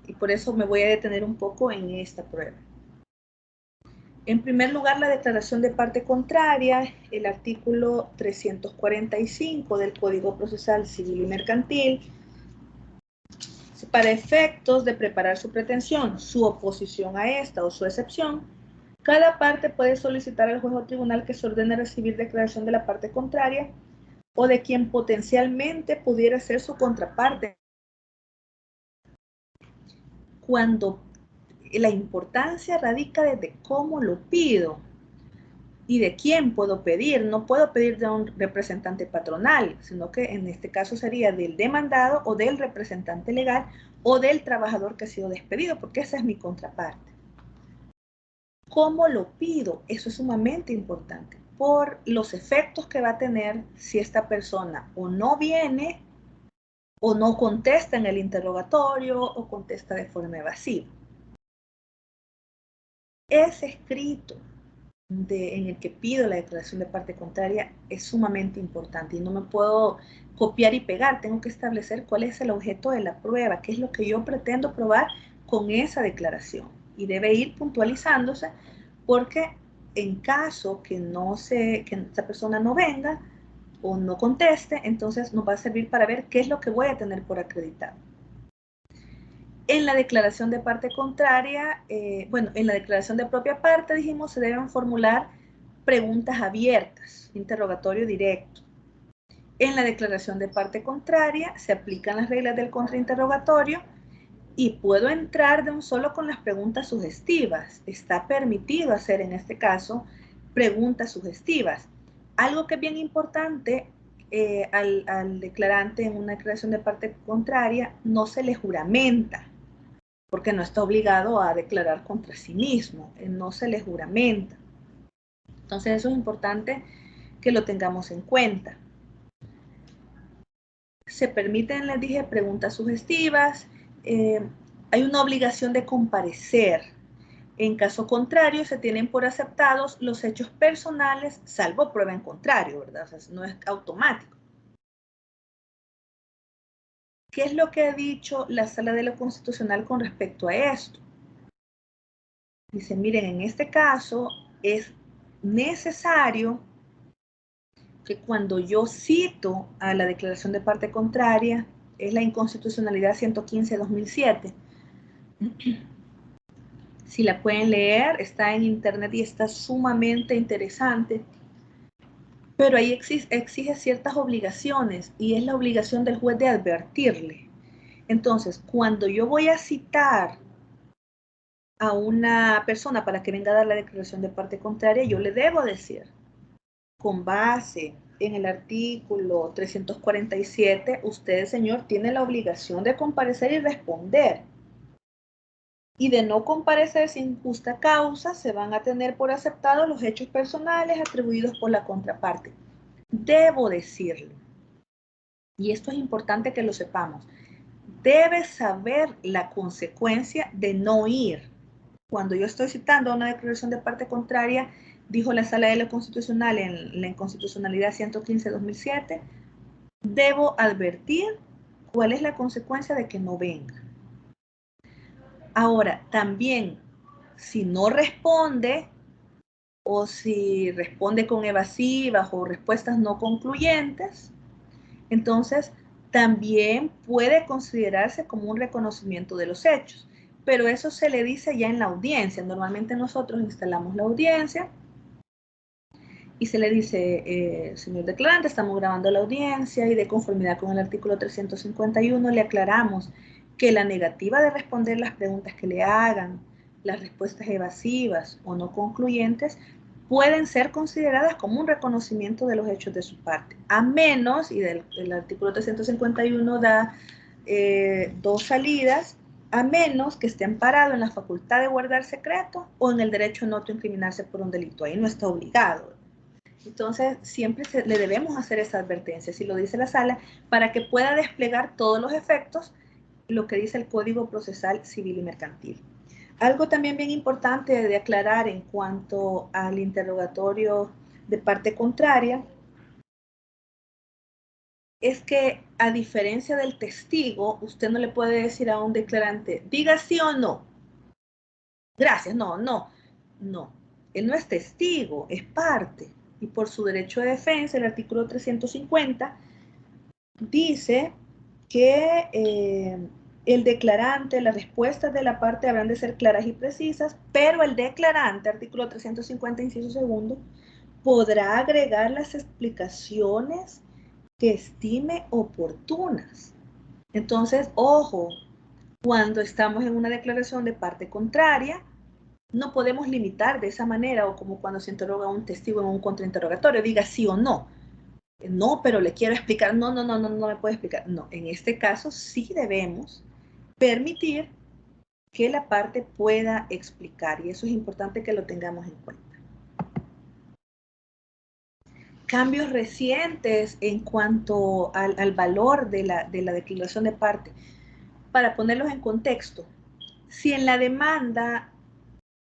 Y por eso me voy a detener un poco en esta prueba. En primer lugar, la declaración de parte contraria, el artículo 345 del Código Procesal Civil y Mercantil, para efectos de preparar su pretensión, su oposición a esta o su excepción, cada parte puede solicitar al juez o tribunal que se ordene recibir declaración de la parte contraria o de quien potencialmente pudiera ser su contraparte. Cuando la importancia radica desde cómo lo pido y de quién puedo pedir. No puedo pedir de un representante patronal, sino que en este caso sería del demandado o del representante legal o del trabajador que ha sido despedido, porque esa es mi contraparte. ¿Cómo lo pido? Eso es sumamente importante por los efectos que va a tener si esta persona o no viene o no contesta en el interrogatorio o contesta de forma evasiva. Ese escrito en el que pido la declaración de parte contraria es sumamente importante y no me puedo copiar y pegar, tengo que establecer cuál es el objeto de la prueba, qué es lo que yo pretendo probar con esa declaración y debe ir puntualizándose porque en caso que esta persona no venga o no conteste, entonces nos va a servir para ver qué es lo que voy a tener por acreditado. En la declaración de parte contraria, en la declaración de propia parte, dijimos, se deben formular preguntas abiertas, interrogatorio directo. En la declaración de parte contraria, se aplican las reglas del contrainterrogatorio y puedo entrar de un solo con las preguntas sugestivas. Está permitido hacer, en este caso, preguntas sugestivas. Algo que es bien importante al declarante en una declaración de parte contraria, no se le juramenta, porque no está obligado a declarar contra sí mismo, no se le juramenta. Entonces eso es importante que lo tengamos en cuenta. Se permiten, les dije, preguntas sugestivas, hay una obligación de comparecer. En caso contrario, se tienen por aceptados los hechos personales, salvo prueba en contrario, ¿verdad? O sea, no es automático. ¿Qué es lo que ha dicho la Sala de lo Constitucional con respecto a esto? Dice, miren, en este caso es necesario que cuando yo cito a la declaración de parte contraria, es la inconstitucionalidad 115/2007. Si la pueden leer, está en internet y está sumamente interesante. Pero ahí exige ciertas obligaciones y es la obligación del juez de advertirle. Entonces, cuando yo voy a citar a una persona para que venga a dar la declaración de parte contraria, yo le debo decir, con base en el artículo 347, usted, señor, tiene la obligación de comparecer y responder. Y de no comparecer sin justa causa, se van a tener por aceptados los hechos personales atribuidos por la contraparte. Debo decirlo. Y esto es importante que lo sepamos. Debes saber la consecuencia de no ir. Cuando yo estoy citando una declaración de parte contraria, dijo la Sala de lo Constitucional en la Inconstitucionalidad 115/2007, debo advertir cuál es la consecuencia de que no venga. Ahora, también, si no responde o si responde con evasivas o respuestas no concluyentes, entonces también puede considerarse como un reconocimiento de los hechos. Pero eso se le dice ya en la audiencia. Normalmente nosotros instalamos la audiencia y se le dice, señor declarante, estamos grabando la audiencia y de conformidad con el artículo 351 le aclaramos que la negativa de responder las preguntas que le hagan, las respuestas evasivas o no concluyentes, pueden ser consideradas como un reconocimiento de los hechos de su parte, a menos, y el artículo 351 da dos salidas, a menos que esté amparado en la facultad de guardar secreto o en el derecho a no autoincriminarse por un delito. Ahí no está obligado. Entonces, siempre le debemos hacer esa advertencia, si lo dice la sala, para que pueda desplegar todos los efectos, lo que dice el Código Procesal Civil y Mercantil. Algo también bien importante de aclarar en cuanto al interrogatorio de parte contraria, es que a diferencia del testigo, usted no le puede decir a un declarante, diga sí o no. Gracias, no. Él no es testigo, es parte. Y por su derecho de defensa, el artículo 350 dice que el declarante, las respuestas de la parte habrán de ser claras y precisas, pero el declarante, artículo 350, inciso segundo, podrá agregar las explicaciones que estime oportunas. Entonces, ojo, cuando estamos en una declaración de parte contraria, no podemos limitar de esa manera, o como cuando se interroga a un testigo en un contrainterrogatorio, diga sí o no. No, pero le quiero explicar, no me puede explicar. No, en este caso sí debemos permitir que la parte pueda explicar, y eso es importante que lo tengamos en cuenta. Cambios recientes en cuanto al valor de la declaración de parte. Para ponerlos en contexto, si en la demanda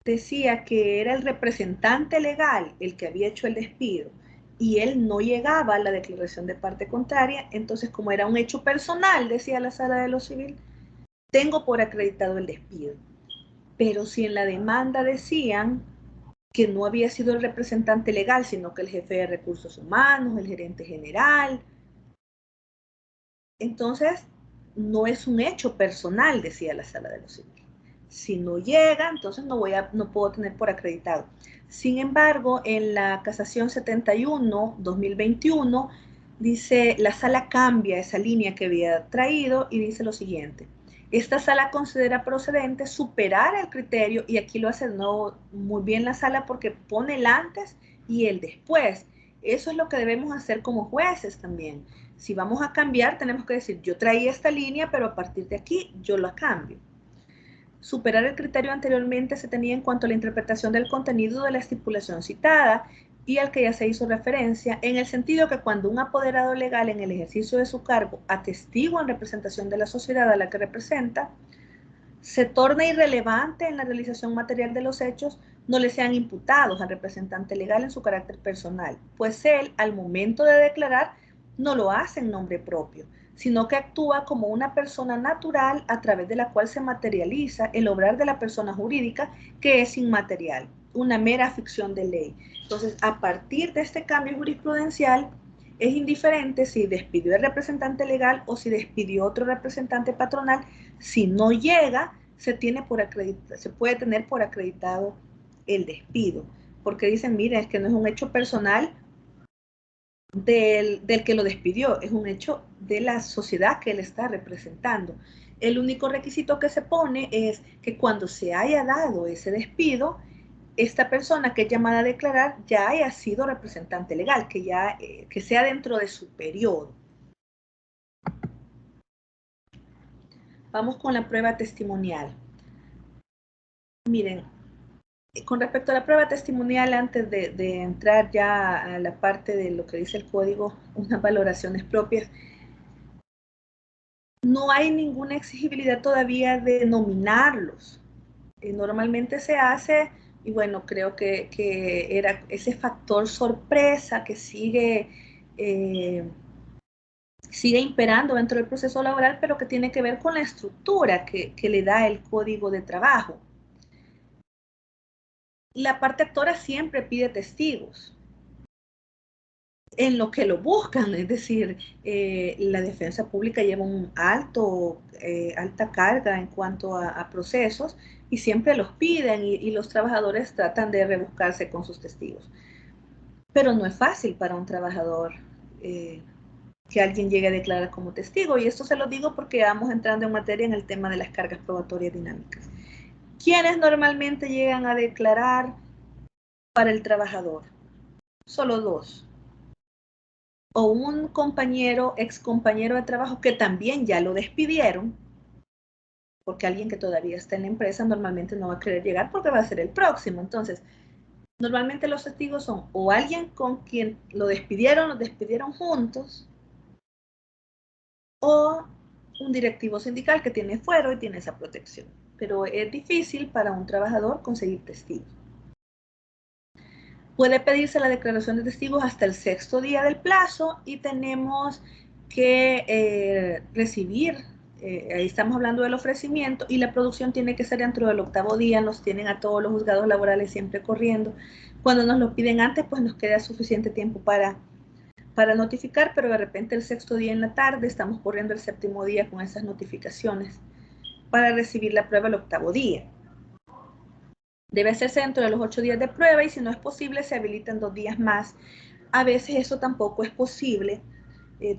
decía que era el representante legal el que había hecho el despido y él no llegaba a la declaración de parte contraria, entonces como era un hecho personal, decía la sala de lo civil, tengo por acreditado el despido. Pero si en la demanda decían que no había sido el representante legal, sino que el jefe de recursos humanos, el gerente general, entonces no es un hecho personal, decía la sala de lo civil. Si no llega, entonces no puedo tener por acreditado. Sin embargo, en la casación 71-2021, dice, la sala cambia esa línea que había traído y dice lo siguiente. Esta sala considera procedente superar el criterio, y aquí lo hace no muy bien la sala porque pone el antes y el después. Eso es lo que debemos hacer como jueces también. Si vamos a cambiar, tenemos que decir, yo traía esta línea, pero a partir de aquí yo la cambio. Superar el criterio anteriormente se tenía en cuanto a la interpretación del contenido de la estipulación citada y al que ya se hizo referencia, en el sentido que cuando un apoderado legal en el ejercicio de su cargo atestigua en representación de la sociedad a la que representa, se torna irrelevante en la realización material de los hechos, no le sean imputados al representante legal en su carácter personal, pues él, al momento de declarar, no lo hace en nombre propio, sino que actúa como una persona natural a través de la cual se materializa el obrar de la persona jurídica, que es inmaterial, una mera ficción de ley. Entonces, a partir de este cambio jurisprudencial, es indiferente si despidió el representante legal o si despidió otro representante patronal. Si no llega, se puede tener por acreditado el despido, porque dicen, mira, es que no es un hecho personal del que lo despidió, es un hecho de la sociedad que él está representando. El único requisito que se pone es que cuando se haya dado ese despido, esta persona que es llamada a declarar ya haya sido representante legal, que sea dentro de su periodo. Vamos con la prueba testimonial. Miren, con respecto a la prueba testimonial, antes de entrar ya a la parte de lo que dice el código, unas valoraciones propias, no hay ninguna exigibilidad todavía de nominarlos. Normalmente se hace, y bueno, creo que era ese factor sorpresa que sigue imperando dentro del proceso laboral, pero que tiene que ver con la estructura que le da el código de trabajo. La parte actora siempre pide testigos en lo que lo buscan, es decir, la defensa pública lleva un alta carga en cuanto a procesos y siempre los piden y los trabajadores tratan de rebuscarse con sus testigos. Pero no es fácil para un trabajador que alguien llegue a declarar como testigo, y esto se lo digo porque vamos entrando en materia en el tema de las cargas probatorias dinámicas. ¿Quiénes normalmente llegan a declarar para el trabajador? Solo dos. O un compañero, ex compañero de trabajo que también ya lo despidieron, porque alguien que todavía está en la empresa normalmente no va a querer llegar porque va a ser el próximo. Entonces, normalmente los testigos son o alguien con quien lo despidieron juntos, o un directivo sindical que tiene fuero y tiene esa protección. Pero es difícil para un trabajador conseguir testigos. Puede pedirse la declaración de testigos hasta el 6º día del plazo y tenemos que recibir, ahí estamos hablando del ofrecimiento, y la producción tiene que ser dentro del 8º día. Nos tienen a todos los juzgados laborales siempre corriendo. Cuando nos lo piden antes, pues nos queda suficiente tiempo para notificar, pero de repente el 6º día en la tarde estamos corriendo el 7º día con esas notificaciones para recibir la prueba el 8º día. Debe hacerse dentro de los 8 días de prueba y si no es posible se habilitan 2 días más. A veces eso tampoco es posible.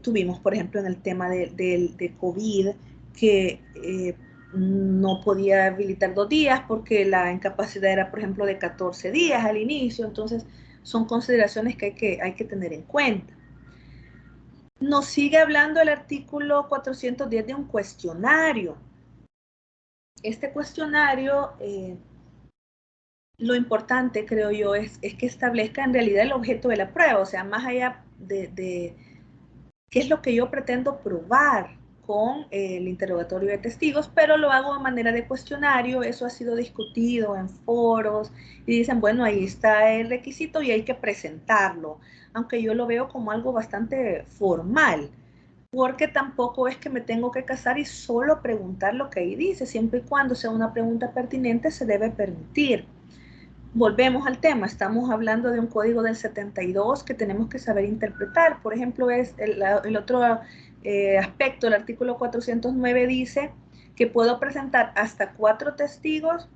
Tuvimos, por ejemplo, en el tema de COVID, que no podía habilitar 2 días porque la incapacidad era, por ejemplo, de 14 días al inicio. Entonces, son consideraciones que hay que tener en cuenta. Nos sigue hablando el artículo 410 de un cuestionario. Este cuestionario, lo importante, creo yo, es que establezca en realidad el objeto de la prueba, o sea, más allá de qué es lo que yo pretendo probar con el interrogatorio de testigos, pero lo hago de manera de cuestionario. Eso ha sido discutido en foros y dicen, bueno, ahí está el requisito y hay que presentarlo, aunque yo lo veo como algo bastante formal, porque tampoco es que me tengo que casar y solo preguntar lo que ahí dice. Siempre y cuando sea una pregunta pertinente se debe permitir. Volvemos al tema, estamos hablando de un código del 72 que tenemos que saber interpretar. Por ejemplo, es el otro aspecto, el artículo 409 dice que puedo presentar hasta 4 testigos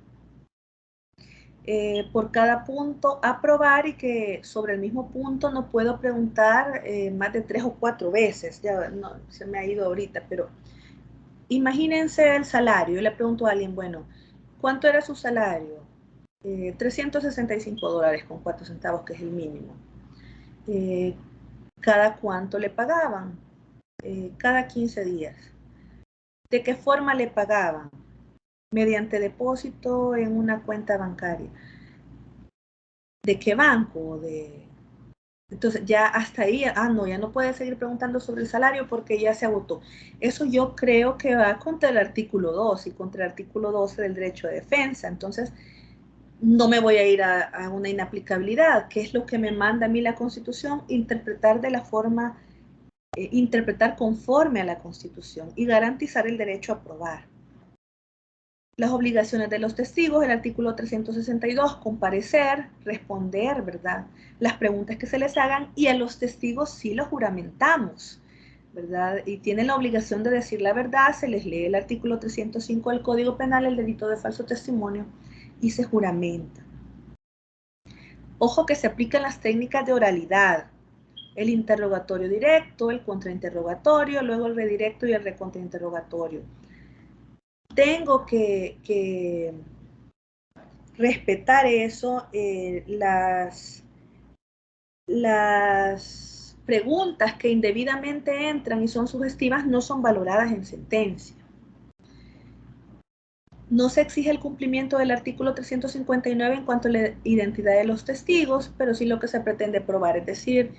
por cada punto a probar, y que sobre el mismo punto no puedo preguntar más de 3 o 4 veces. Ya no, se me ha ido ahorita, pero imagínense el salario. Yo le pregunto a alguien, bueno, ¿cuánto era su salario? $365 con 4 centavos, que es el mínimo. ¿Cada cuánto le pagaban? Cada 15 días. ¿De qué forma le pagaban? Mediante depósito en una cuenta bancaria. ¿De qué banco? Entonces ya hasta ahí, no, ya no puede seguir preguntando sobre el salario porque ya se agotó. Eso yo creo que va contra el artículo 2 y contra el artículo 12 del derecho de defensa. Entonces, no me voy a ir a una inaplicabilidad, que es lo que me manda a mí la Constitución: interpretar de la forma, interpretar conforme a la Constitución y garantizar el derecho a probar. Las obligaciones de los testigos, el artículo 362, comparecer, responder, ¿verdad?, las preguntas que se les hagan, y a los testigos sí los juramentamos, ¿verdad? Y tienen la obligación de decir la verdad. Se les lee el artículo 305 del Código Penal, el delito de falso testimonio, y se juramenta. Ojo que se aplican las técnicas de oralidad: el interrogatorio directo, el contrainterrogatorio, luego el redirecto y el recontrainterrogatorio. Tengo que respetar eso. Las preguntas que indebidamente entran y son sugestivas no son valoradas en sentencia. No se exige el cumplimiento del artículo 359 en cuanto a la identidad de los testigos, pero sí lo que se pretende probar. Es decir,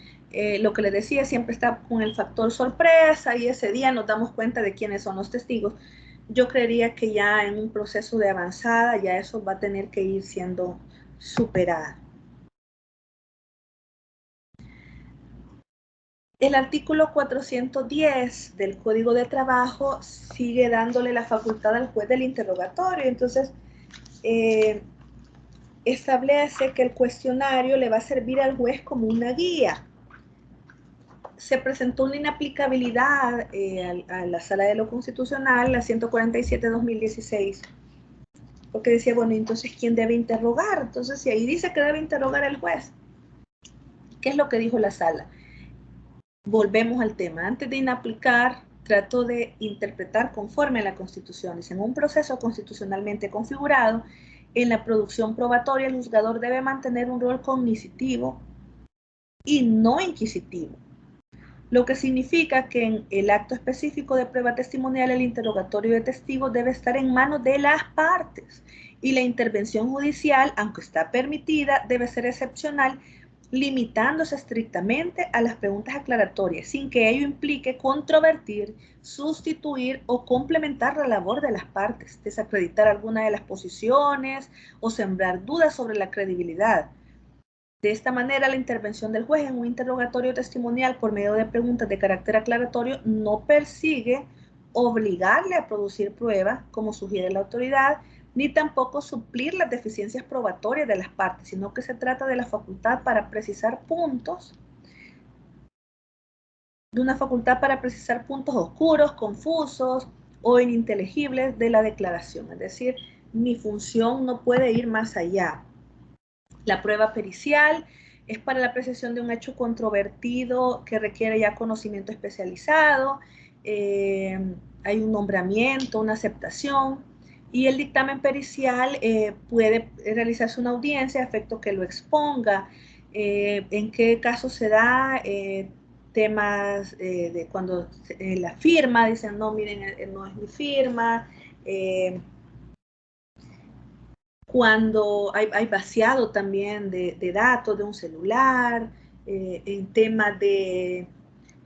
lo que les decía, siempre está con el factor sorpresa y ese día nos damos cuenta de quiénes son los testigos. Yo creería que ya en un proceso de avanzada ya eso va a tener que ir siendo superado. El artículo 410 del Código de Trabajo sigue dándole la facultad al juez del interrogatorio. Entonces, establece que el cuestionario le va a servir al juez como una guía. Se presentó una inaplicabilidad a la Sala de lo Constitucional, la 147/2016, porque decía, bueno, entonces, ¿quién debe interrogar? Entonces, si ahí dice que debe interrogar el juez, ¿qué es lo que dijo la Sala? Volvemos al tema. Antes de inaplicar, trato de interpretar conforme a la Constitución. Dice, en un proceso constitucionalmente configurado, en la producción probatoria, el juzgador debe mantener un rol cognitivo y no inquisitivo. lo que significa que en el acto específico de prueba testimonial el interrogatorio de testigos debe estar en manos de las partes y la intervención judicial, aunque está permitida, debe ser excepcional, limitándose estrictamente a las preguntas aclaratorias, sin que ello implique controvertir, sustituir o complementar la labor de las partes, desacreditar alguna de las posiciones o sembrar dudas sobre la credibilidad. De esta manera, la intervención del juez en un interrogatorio testimonial por medio de preguntas de carácter aclaratorio no persigue obligarle a producir pruebas, como sugiere la autoridad, ni tampoco suplir las deficiencias probatorias de las partes, sino que se trata de la facultad para precisar puntos, de una facultad para precisar puntos oscuros, confusos o ininteligibles de la declaración. Es decir, mi función no puede ir más allá. La prueba pericial es para la apreciación de un hecho controvertido que requiere ya conocimiento especializado, hay un nombramiento, una aceptación, y el dictamen pericial puede realizarse una audiencia a efecto que lo exponga, en qué caso se da, temas de cuando la firma, dicen, no, miren, no es mi firma, cuando hay vaciado también de datos de un celular, en temas de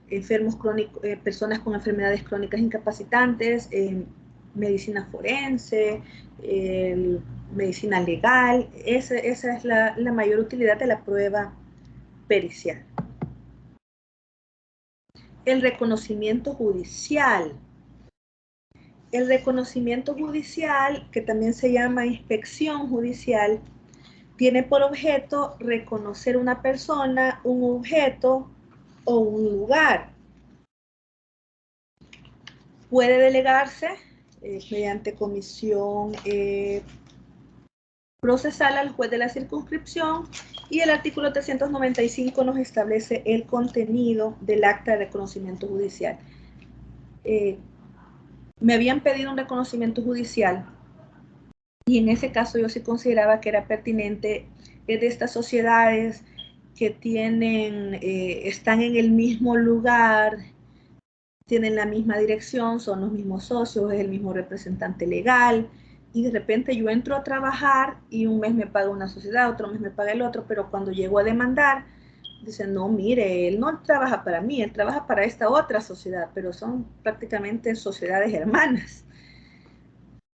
enfermos crónicos, personas con enfermedades crónicas incapacitantes, medicina forense, medicina legal. Esa es la mayor utilidad de la prueba pericial. El reconocimiento judicial. El reconocimiento judicial, que también se llama inspección judicial, tiene por objeto reconocer una persona, un objeto o un lugar. Puede delegarse mediante comisión procesal al juez de la circunscripción, y el artículo 395 nos establece el contenido del acta de reconocimiento judicial. Me habían pedido un reconocimiento judicial y en ese caso yo sí consideraba que era pertinente. Es de estas sociedades que tienen, están en el mismo lugar, tienen la misma dirección, son los mismos socios, es el mismo representante legal, y de repente yo entro a trabajar y un mes me paga una sociedad, otro mes me paga el otro, pero cuando llego a demandar, dicen, no, mire, él no trabaja para mí, él trabaja para esta otra sociedad, pero son prácticamente sociedades hermanas.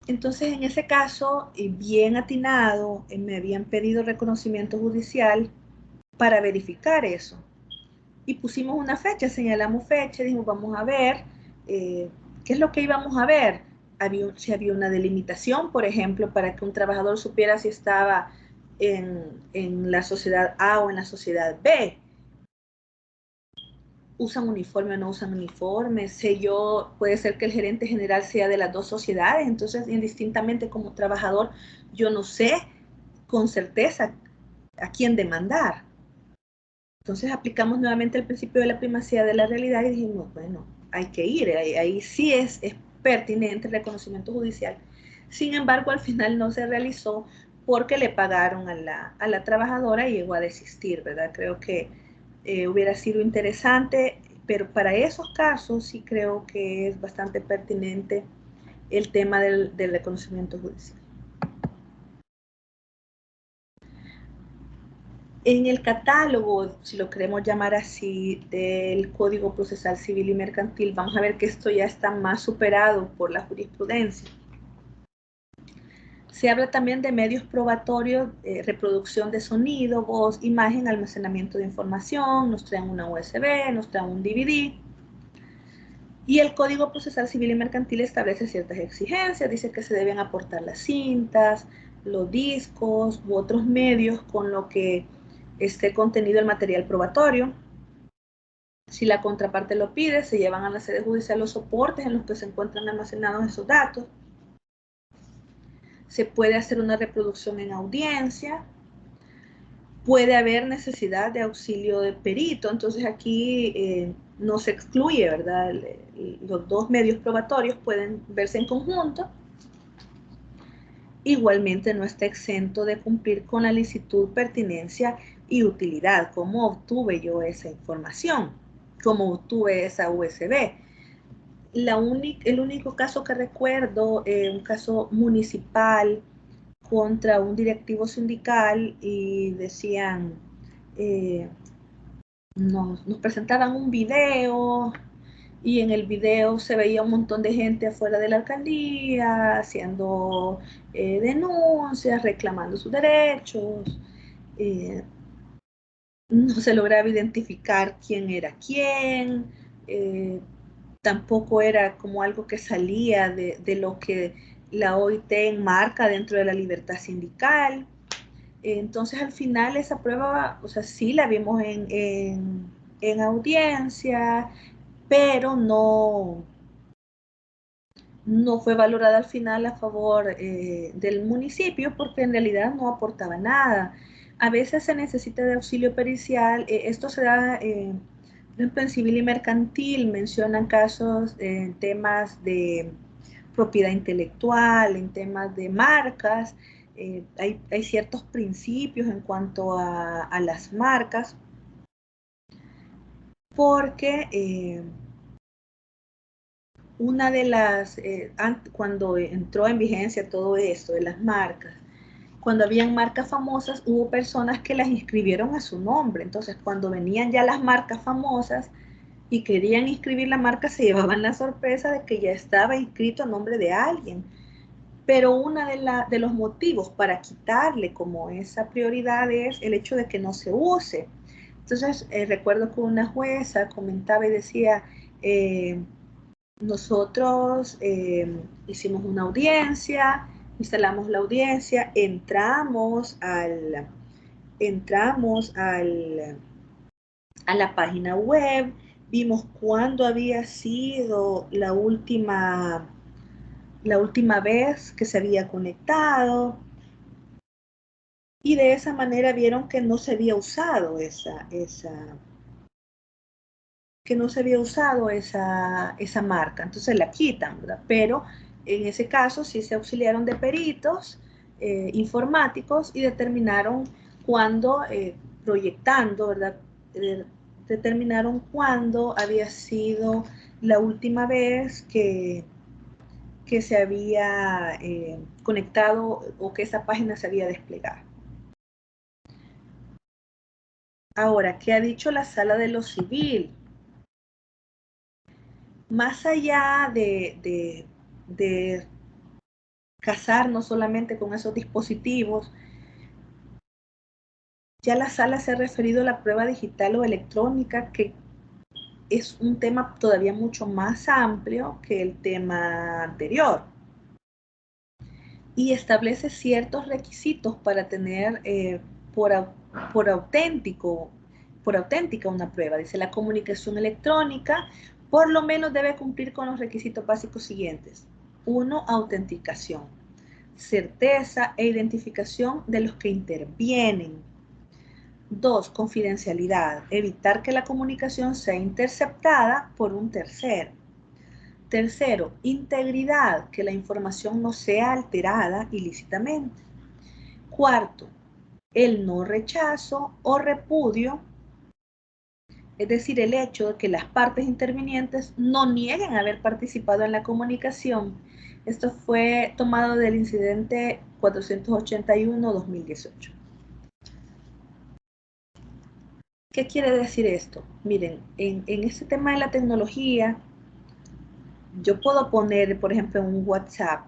Entonces, en ese caso, bien atinado, me habían pedido reconocimiento judicial para verificar eso. Y pusimos una fecha, señalamos fecha, dijimos, vamos a ver, ¿qué es lo que íbamos a ver? Si había una delimitación, por ejemplo, para que un trabajador supiera si estaba en la sociedad A o en la sociedad B. ¿Usan uniforme o no usan uniforme? Sé yo, puede ser que el gerente general sea de las dos sociedades, entonces indistintamente como trabajador yo no sé con certeza a quién demandar. Entonces aplicamos nuevamente el principio de la primacía de la realidad y dijimos, bueno, hay que ir, ahí sí es pertinente el reconocimiento judicial. Sin embargo, al final no se realizó porque le pagaron a la trabajadora y llegó a desistir, ¿verdad? Creo que hubiera sido interesante, pero para esos casos sí creo que es bastante pertinente el tema del reconocimiento judicial. En el catálogo, si lo queremos llamar así, del Código Procesal Civil y Mercantil, vamos a ver que esto ya está más superado por la jurisprudencia. Se habla también de medios probatorios, reproducción de sonido, voz, imagen, almacenamiento de información, nos traen una USB, nos traen un DVD. Y el Código Procesal Civil y Mercantil establece ciertas exigencias, dice que se deben aportar las cintas, los discos u otros medios con lo que esté contenido el material probatorio. Si la contraparte lo pide, se llevan a la sede judicial los soportes en los que se encuentran almacenados esos datos. Se puede hacer una reproducción en audiencia. Puede haber necesidad de auxilio de perito, entonces aquí no se excluye, ¿verdad? Los dos medios probatorios pueden verse en conjunto. Igualmente no está exento de cumplir con la licitud, pertinencia y utilidad. ¿Cómo obtuve yo esa información? cómo obtuve esa USB. El único caso que recuerdo, un caso municipal contra un directivo sindical, y decían, nos presentaban un video, y en el video se veía un montón de gente afuera de la alcaldía haciendo denuncias, reclamando sus derechos. No se lograba identificar quién era quién. Tampoco era como algo que salía de lo que la OIT enmarca dentro de la libertad sindical. Entonces, al final, esa prueba, o sea, sí la vimos en audiencia, pero no fue valorada al final a favor del municipio, porque en realidad no aportaba nada. A veces se necesita de auxilio pericial. Esto se da, por ejemplo, en civil y mercantil mencionan casos en temas de propiedad intelectual, en temas de marcas. Hay ciertos principios en cuanto a las marcas, porque una de las, cuando entró en vigencia todo esto de las marcas, cuando habían marcas famosas, hubo personas que las inscribieron a su nombre. Entonces, cuando venían ya las marcas famosas y querían inscribir la marca, se llevaban la sorpresa de que ya estaba inscrito a nombre de alguien. Pero uno de los motivos para quitarle como esa prioridad es el hecho de que no se use. Entonces, recuerdo que una jueza comentaba y decía, nosotros hicimos una audiencia, instalamos la audiencia, entramos a la página web, vimos cuándo había sido la última vez que se había conectado, y de esa manera vieron que no se había usado esa marca. Entonces la quitan, ¿verdad? Pero en ese caso sí se auxiliaron de peritos informáticos y determinaron cuándo, proyectando, ¿verdad? Determinaron cuándo había sido la última vez que se había conectado, o que esa página se había desplegado. Ahora, ¿qué ha dicho la Sala de lo Civil? Más allá de casarnos solamente con esos dispositivos, ya la Sala se ha referido a la prueba digital o electrónica, que es un tema todavía mucho más amplio que el tema anterior, y establece ciertos requisitos para tener por auténtica una prueba. Dice, la comunicación electrónica por lo menos debe cumplir con los requisitos básicos siguientes. 1, autenticación, certeza e identificación de los que intervienen. 2, confidencialidad, evitar que la comunicación sea interceptada por un tercero. Tercero, integridad, que la información no sea alterada ilícitamente. Cuarto, el no rechazo o repudio, es decir, el hecho de que las partes intervinientes no nieguen haber participado en la comunicación. Esto fue tomado del incidente 481-2018. ¿Qué quiere decir esto? Miren, en este tema de la tecnología, yo puedo poner, por ejemplo, en un WhatsApp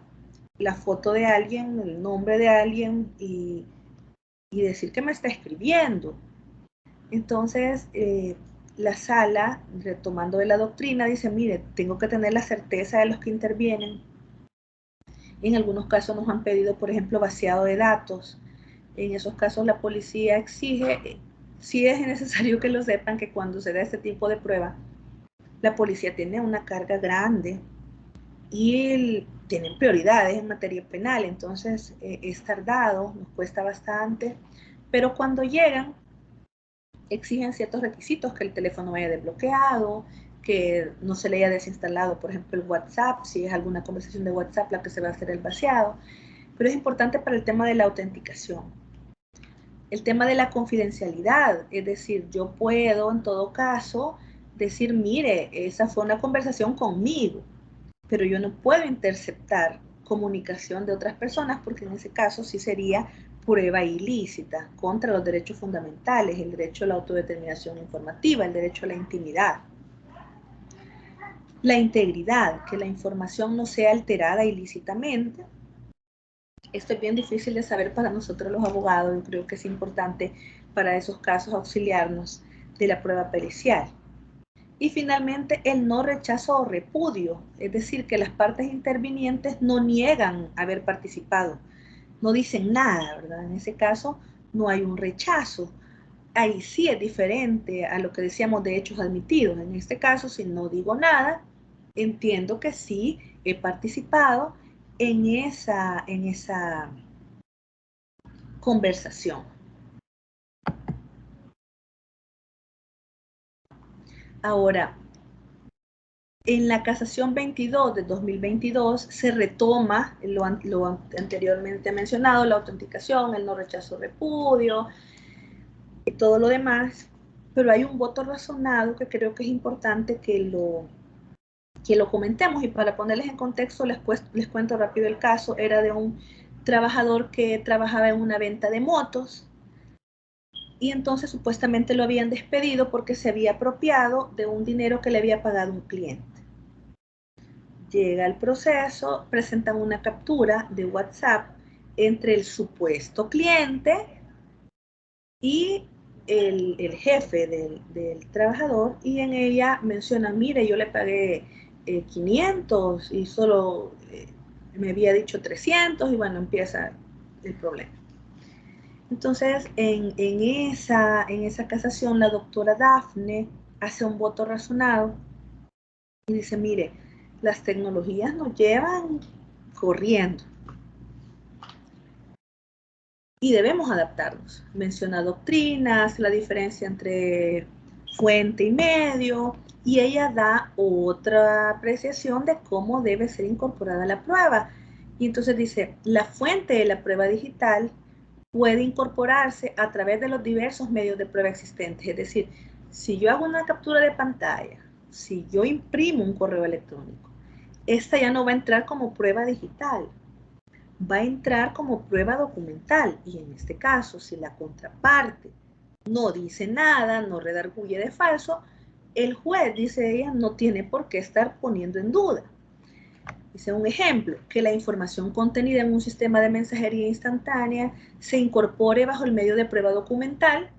la foto de alguien, el nombre de alguien, y decir que me está escribiendo. Entonces, la Sala, retomando de la doctrina, dice, mire, tengo que tener la certeza de los que intervienen. En algunos casos nos han pedido, por ejemplo, vaciado de datos. En esos casos la policía exige, sí es necesario que lo sepan, que cuando se da este tipo de prueba, la policía tiene una carga grande y tienen prioridades en materia penal. Entonces es tardado, nos cuesta bastante, pero cuando llegan exigen ciertos requisitos: que el teléfono vaya desbloqueado, que no se le haya desinstalado, por ejemplo, el WhatsApp, si es alguna conversación de WhatsApp la que se va a hacer el vaciado. Pero es importante para el tema de la autenticación. El tema de la confidencialidad, es decir, yo puedo en todo caso decir, mire, esa fue una conversación conmigo, pero yo no puedo interceptar comunicación de otras personas porque en ese caso sí sería prueba ilícita contra los derechos fundamentales, el derecho a la autodeterminación informativa, el derecho a la intimidad. La integridad, que la información no sea alterada ilícitamente. Esto es bien difícil de saber para nosotros los abogados. Yo creo que es importante para esos casos auxiliarnos de la prueba pericial. Y finalmente, el no rechazo o repudio, es decir, que las partes intervinientes no niegan haber participado, no dicen nada, ¿verdad? En ese caso no hay un rechazo. Ahí sí es diferente a lo que decíamos de hechos admitidos. En este caso, si no digo nada, entiendo que sí he participado en esa conversación. Ahora, en la casación 22 de 2022 se retoma lo anteriormente mencionado, la autenticación, el no rechazo repudio y todo lo demás, pero hay un voto razonado que creo que es importante que lo comentemos, y para ponerles en contexto les cuento rápido el caso. Era de un trabajador que trabajaba en una venta de motos y entonces supuestamente lo habían despedido porque se había apropiado de un dinero que le había pagado un cliente. Llega el proceso, presentan una captura de WhatsApp entre el supuesto cliente y el jefe del trabajador, y en ella mencionan, mire, yo le pagué 500 y solo me había dicho 300, y bueno, empieza el problema. Entonces, en esa casación, la doctora Dafne hace un voto razonado y dice, mire, las tecnologías nos llevan corriendo y debemos adaptarnos. Menciona doctrinas, la diferencia entre fuente y medio, y ella da otra apreciación de cómo debe ser incorporada la prueba. Y entonces dice, la fuente de la prueba digital puede incorporarse a través de los diversos medios de prueba existentes. Es decir, si yo hago una captura de pantalla, si yo imprimo un correo electrónico, esta ya no va a entrar como prueba digital, va a entrar como prueba documental. Y en este caso, si la contraparte no dice nada, no redarguye de falso, el juez, dice ella, no tiene por qué estar poniendo en duda. Dice un ejemplo, que la información contenida en un sistema de mensajería instantánea se incorpore bajo el medio de prueba documental,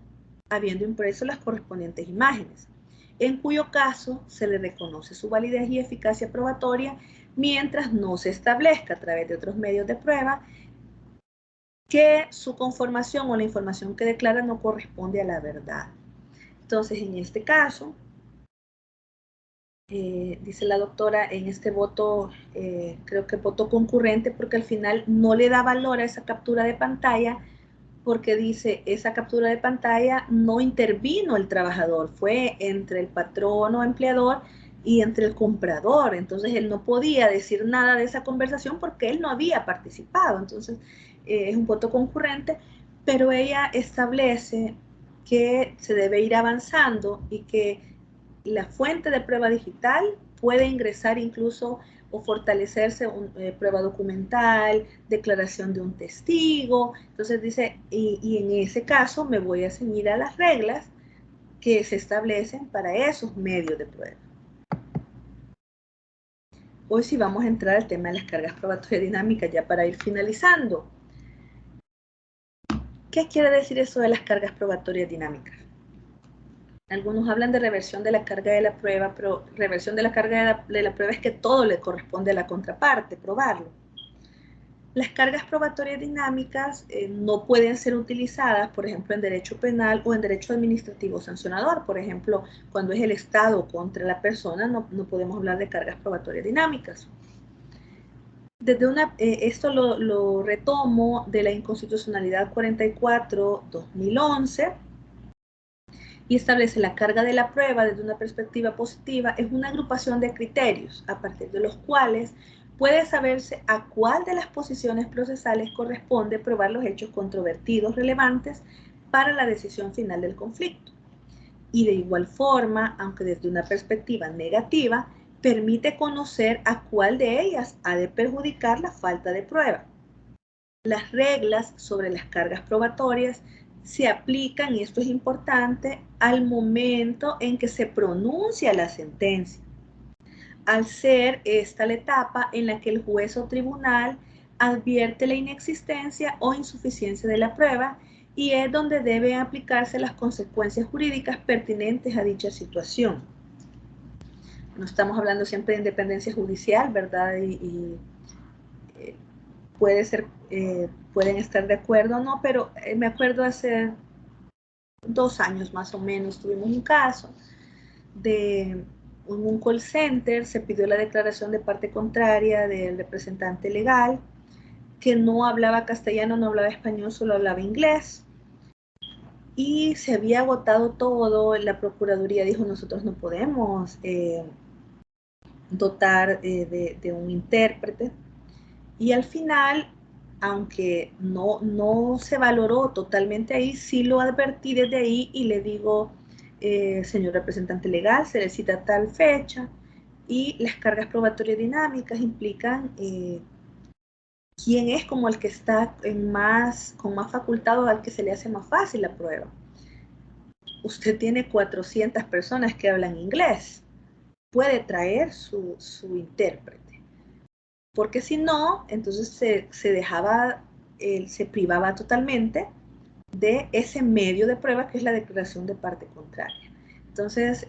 habiendo impreso las correspondientes imágenes, en cuyo caso se le reconoce su validez y eficacia probatoria mientras no se establezca a través de otros medios de prueba que su conformación o la información que declara no corresponde a la verdad. Entonces, en este caso, dice la doctora, en este voto, creo que voto concurrente, porque al final no le da valor a esa captura de pantalla, porque dice, esa captura de pantalla no intervino el trabajador, fue entre el patrón o empleador y entre el comprador. Entonces él no podía decir nada de esa conversación porque él no había participado. Entonces es un voto concurrente, pero ella establece que se debe ir avanzando y que la fuente de prueba digital puede ingresar incluso o fortalecerse prueba documental, declaración de un testigo. Entonces dice, y en ese caso me voy a ceñir a las reglas que se establecen para esos medios de prueba. Hoy sí vamos a entrar al tema de las cargas probatorias dinámicas ya para ir finalizando. ¿Qué quiere decir eso de las cargas probatorias dinámicas? Algunos hablan de reversión de la carga de la prueba, pero reversión de la carga de la prueba es que todo le corresponde a la contraparte, probarlo. Las cargas probatorias dinámicas no pueden ser utilizadas, por ejemplo, en derecho penal o en derecho administrativo sancionador. Por ejemplo, cuando es el Estado contra la persona, no podemos hablar de cargas probatorias dinámicas. Esto lo retomo de la Inconstitucionalidad 44/2011, y establece la carga de la prueba desde una perspectiva positiva. Es una agrupación de criterios a partir de los cuales puede saberse a cuál de las posiciones procesales corresponde probar los hechos controvertidos relevantes para la decisión final del conflicto. Y de igual forma, aunque desde una perspectiva negativa, permite conocer a cuál de ellas ha de perjudicar la falta de prueba. Las reglas sobre las cargas probatorias se aplican, y esto es importante, al momento en que se pronuncia la sentencia, al ser esta la etapa en la que el juez o tribunal advierte la inexistencia o insuficiencia de la prueba, y es donde deben aplicarse las consecuencias jurídicas pertinentes a dicha situación. No estamos hablando siempre de independencia judicial, ¿verdad? Puede ser, pueden estar de acuerdo o no, pero me acuerdo hace 2 años más o menos tuvimos un caso de un call center, se pidió la declaración de parte contraria del representante legal, que no hablaba castellano, no hablaba español, solo hablaba inglés, y se había agotado todo. La Procuraduría dijo, nosotros no podemos dotar de un intérprete, y al final, aunque no se valoró totalmente ahí, sí lo advertí desde ahí y le digo, señor representante legal, se le cita tal fecha, y las cargas probatorias dinámicas implican quién es como el que está con más facultad o al que se le hace más fácil la prueba. Usted tiene 400 personas que hablan inglés, puede traer su intérprete, porque si no, entonces se privaba totalmente de ese medio de prueba que es la declaración de parte contraria. Entonces,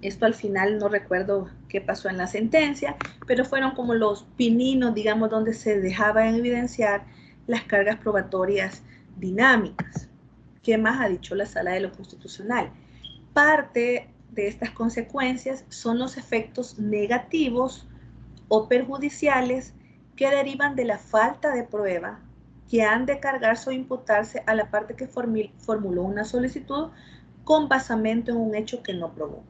esto al final no recuerdo qué pasó en la sentencia, pero fueron como los pininos, digamos, donde se dejaba en evidenciar las cargas probatorias dinámicas. ¿Qué más ha dicho la Sala de lo Constitucional? Parte de estas consecuencias son los efectos negativos o perjudiciales que derivan de la falta de prueba que han de cargarse o imputarse a la parte que formuló una solicitud con basamento en un hecho que no probó.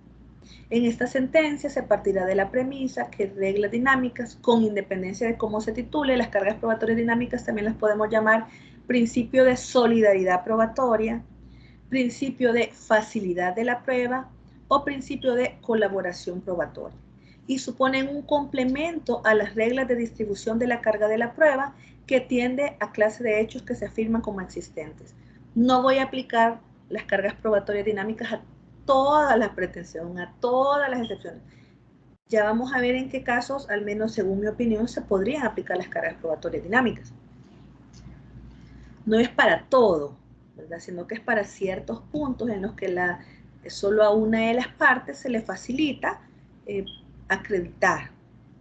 En esta sentencia se partirá de la premisa que reglas dinámicas, con independencia de cómo se titule, las cargas probatorias dinámicas también las podemos llamar principio de solidaridad probatoria, principio de facilidad de la prueba o principio de colaboración probatoria, y suponen un complemento a las reglas de distribución de la carga de la prueba que tiende a clase de hechos que se afirman como existentes. No voy a aplicar las cargas probatorias dinámicas a todas las pretensiones, a todas las excepciones. Ya vamos a ver en qué casos, al menos según mi opinión, se podrían aplicar las cargas probatorias dinámicas. No es para todo, ¿verdad? Sino que es para ciertos puntos en los que solo a una de las partes se le facilita acreditar.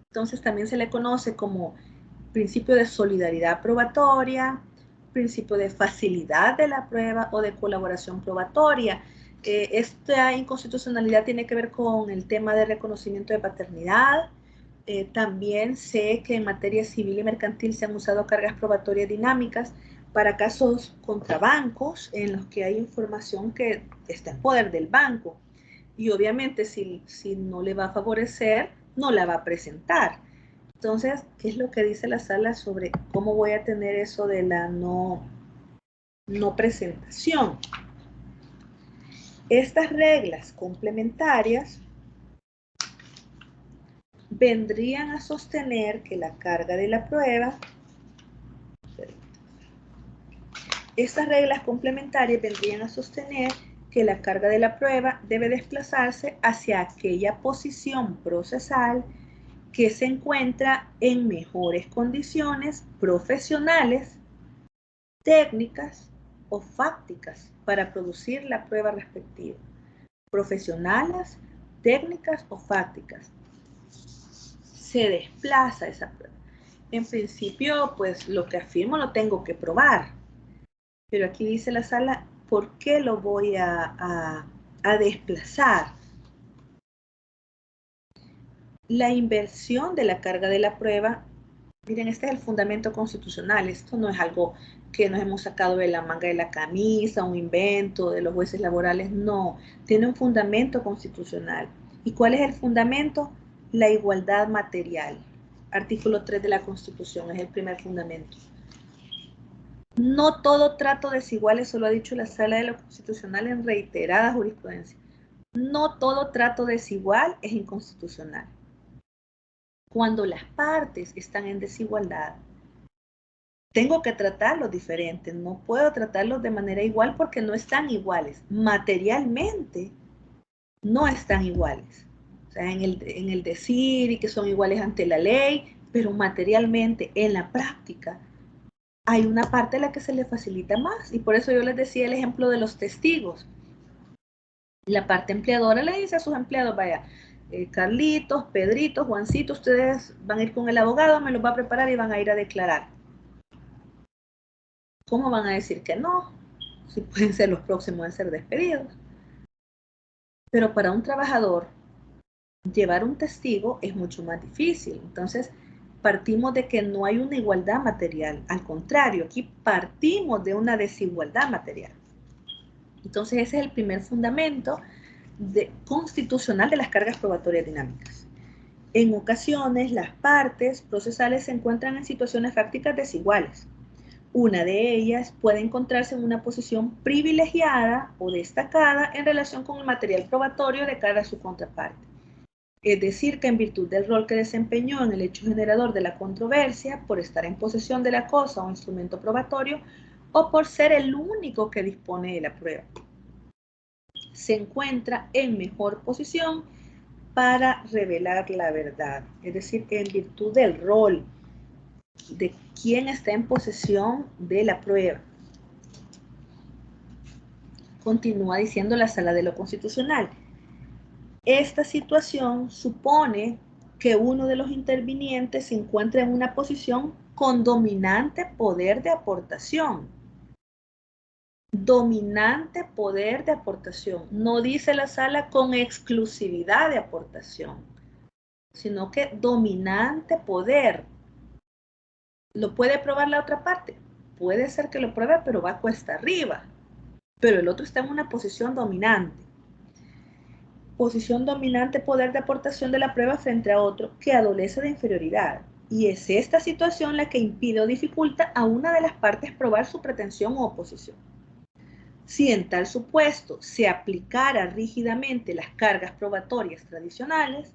Entonces también se le conoce como principio de solidaridad probatoria, principio de facilidad de la prueba o de colaboración probatoria. Esta inconstitucionalidad tiene que ver con el tema de reconocimiento de paternidad. También sé que en materia civil y mercantil se han usado cargas probatorias dinámicas para casos contra bancos en los que hay información que está en poder del banco. Y obviamente si no le va a favorecer, no la va a presentar. Entonces, ¿qué es lo que dice la sala sobre cómo voy a tener eso de la no presentación? Estas reglas complementarias vendrían a sostener que la carga de la prueba, estas reglas complementarias vendrían a sostener que la carga de la prueba debe desplazarse hacia aquella posición procesal que se encuentra en mejores condiciones profesionales, técnicas o fácticas para producir la prueba respectiva. Profesionales, técnicas o fácticas. Se desplaza esa prueba. En principio, pues lo que afirmo lo tengo que probar. Pero aquí dice la sala, ¿por qué lo voy a desplazar? La inversión de la carga de la prueba, miren, este es el fundamento constitucional. Esto no es algo que nos hemos sacado de la manga de la camisa, un invento de los jueces laborales, no. Tiene un fundamento constitucional. ¿Y cuál es el fundamento? La igualdad material. Artículo 3 de la Constitución es el primer fundamento. No todo trato desigual, eso lo ha dicho la Sala de lo Constitucional en reiterada jurisprudencia. No todo trato desigual es inconstitucional. Cuando las partes están en desigualdad, tengo que tratarlos diferentes, no puedo tratarlos de manera igual porque no están iguales. Materialmente no están iguales. O sea, en el decir y que son iguales ante la ley, pero materialmente, en la práctica, hay una parte a la que se le facilita más. Y por eso yo les decía el ejemplo de los testigos. La parte empleadora le dice a sus empleados, vaya, Carlitos, Pedrito, Juancito, ustedes van a ir con el abogado, me los va a preparar y van a ir a declarar. ¿Cómo van a decir que no? Si pueden ser los próximos a ser despedidos. Pero para un trabajador, llevar un testigo es mucho más difícil. Entonces, partimos de que no hay una igualdad material. Al contrario, aquí partimos de una desigualdad material. Entonces, ese es el primer fundamento constitucional de las cargas probatorias dinámicas. En ocasiones, las partes procesales se encuentran en situaciones fácticas desiguales. Una de ellas puede encontrarse en una posición privilegiada o destacada en relación con el material probatorio de cara a su contraparte. Es decir, que en virtud del rol que desempeñó en el hecho generador de la controversia, por estar en posesión de la cosa o instrumento probatorio, o por ser el único que dispone de la prueba, se encuentra en mejor posición para revelar la verdad. Es decir, que en virtud del rol de quien está en posesión de la prueba. Continúa diciendo la Sala de lo Constitucional. Esta situación supone que uno de los intervinientes se encuentra en una posición con dominante poder de aportación. Dominante poder de aportación. No dice la Sala con exclusividad de aportación, sino que dominante poder. ¿Lo puede probar la otra parte? Puede ser que lo pruebe, pero va cuesta arriba. Pero el otro está en una posición dominante. Posición dominante, poder de aportación de la prueba frente a otro que adolece de inferioridad. Y es esta situación la que impide o dificulta a una de las partes probar su pretensión o oposición. Si en tal supuesto se aplicara rígidamente las cargas probatorias tradicionales,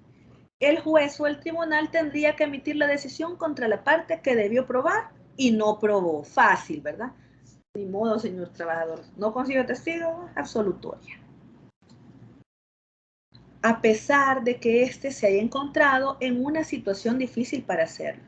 el juez o el tribunal tendría que emitir la decisión contra la parte que debió probar y no probó. Fácil, ¿verdad? Ni modo, señor trabajador. No consigo testigo, absolutoria. A pesar de que éste se haya encontrado en una situación difícil para hacerlo.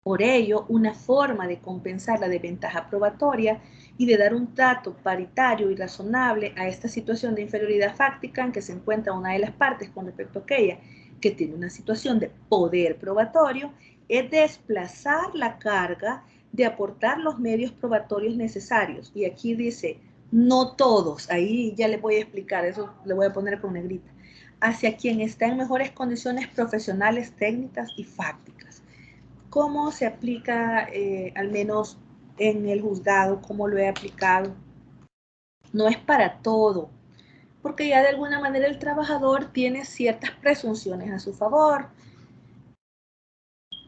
Por ello, una forma de compensar la desventaja probatoria y de dar un trato paritario y razonable a esta situación de inferioridad fáctica en que se encuentra una de las partes con respecto a aquella que tiene una situación de poder probatorio, es desplazar la carga de aportar los medios probatorios necesarios. Y aquí dice, no todos, ahí ya les voy a explicar, eso le voy a poner con negrita, hacia quien está en mejores condiciones profesionales, técnicas y fácticas. ¿Cómo se aplica, al menos en el juzgado, cómo lo he aplicado? No es para todo, porque ya de alguna manera el trabajador tiene ciertas presunciones a su favor,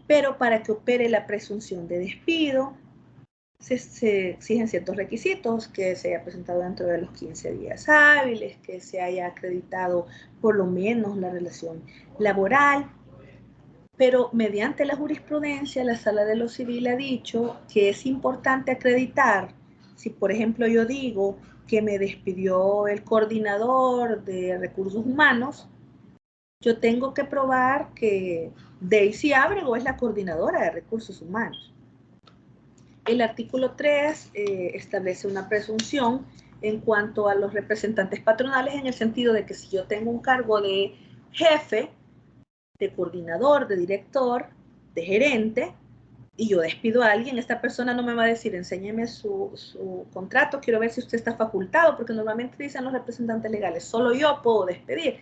pero para que opere la presunción de despido, se exigen ciertos requisitos, que se haya presentado dentro de los 15 días hábiles, que se haya acreditado por lo menos la relación laboral, pero mediante la jurisprudencia, la Sala de lo Civil ha dicho que es importante acreditar, si por ejemplo yo digo que me despidió el coordinador de recursos humanos, yo tengo que probar que Daisy Ábrego es la coordinadora de recursos humanos. El artículo 3 establece una presunción en cuanto a los representantes patronales, en el sentido de que si yo tengo un cargo de jefe, de coordinador, de director, de gerente, y yo despido a alguien, esta persona no me va a decir, enséñeme su contrato, quiero ver si usted está facultado, porque normalmente dicen los representantes legales, solo yo puedo despedir.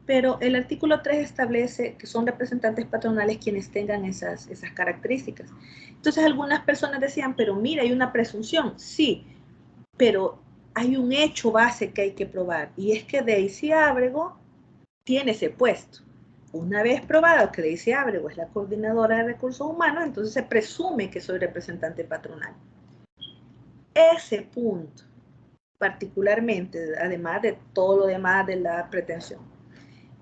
Pero el artículo 3 establece que son representantes patronales quienes tengan esas características. Entonces algunas personas decían, pero mira, hay una presunción. Sí, pero hay un hecho base que hay que probar, y es que Daisy Ábrego tiene ese puesto. Una vez probado que Daisy Ábrego es la coordinadora de recursos humanos, entonces se presume que soy representante patronal. ese punto, particularmente, además de todo lo demás de la pretensión,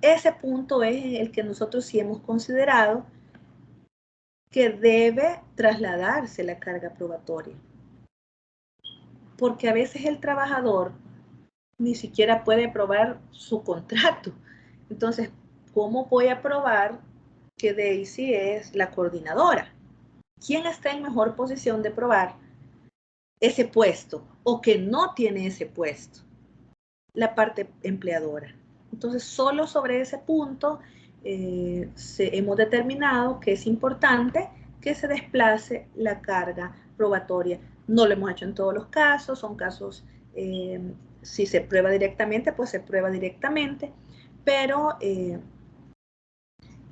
ese punto es el que nosotros sí hemos considerado que debe trasladarse la carga probatoria. Porque a veces el trabajador ni siquiera puede probar su contrato. Entonces, ¿cómo voy a probar que Daisy es la coordinadora? ¿Quién está en mejor posición de probar ese puesto o que no tiene ese puesto? La parte empleadora. Entonces, solo sobre ese punto hemos determinado que es importante que se desplace la carga probatoria. No lo hemos hecho en todos los casos, son casos, si se prueba directamente, pues se prueba directamente, pero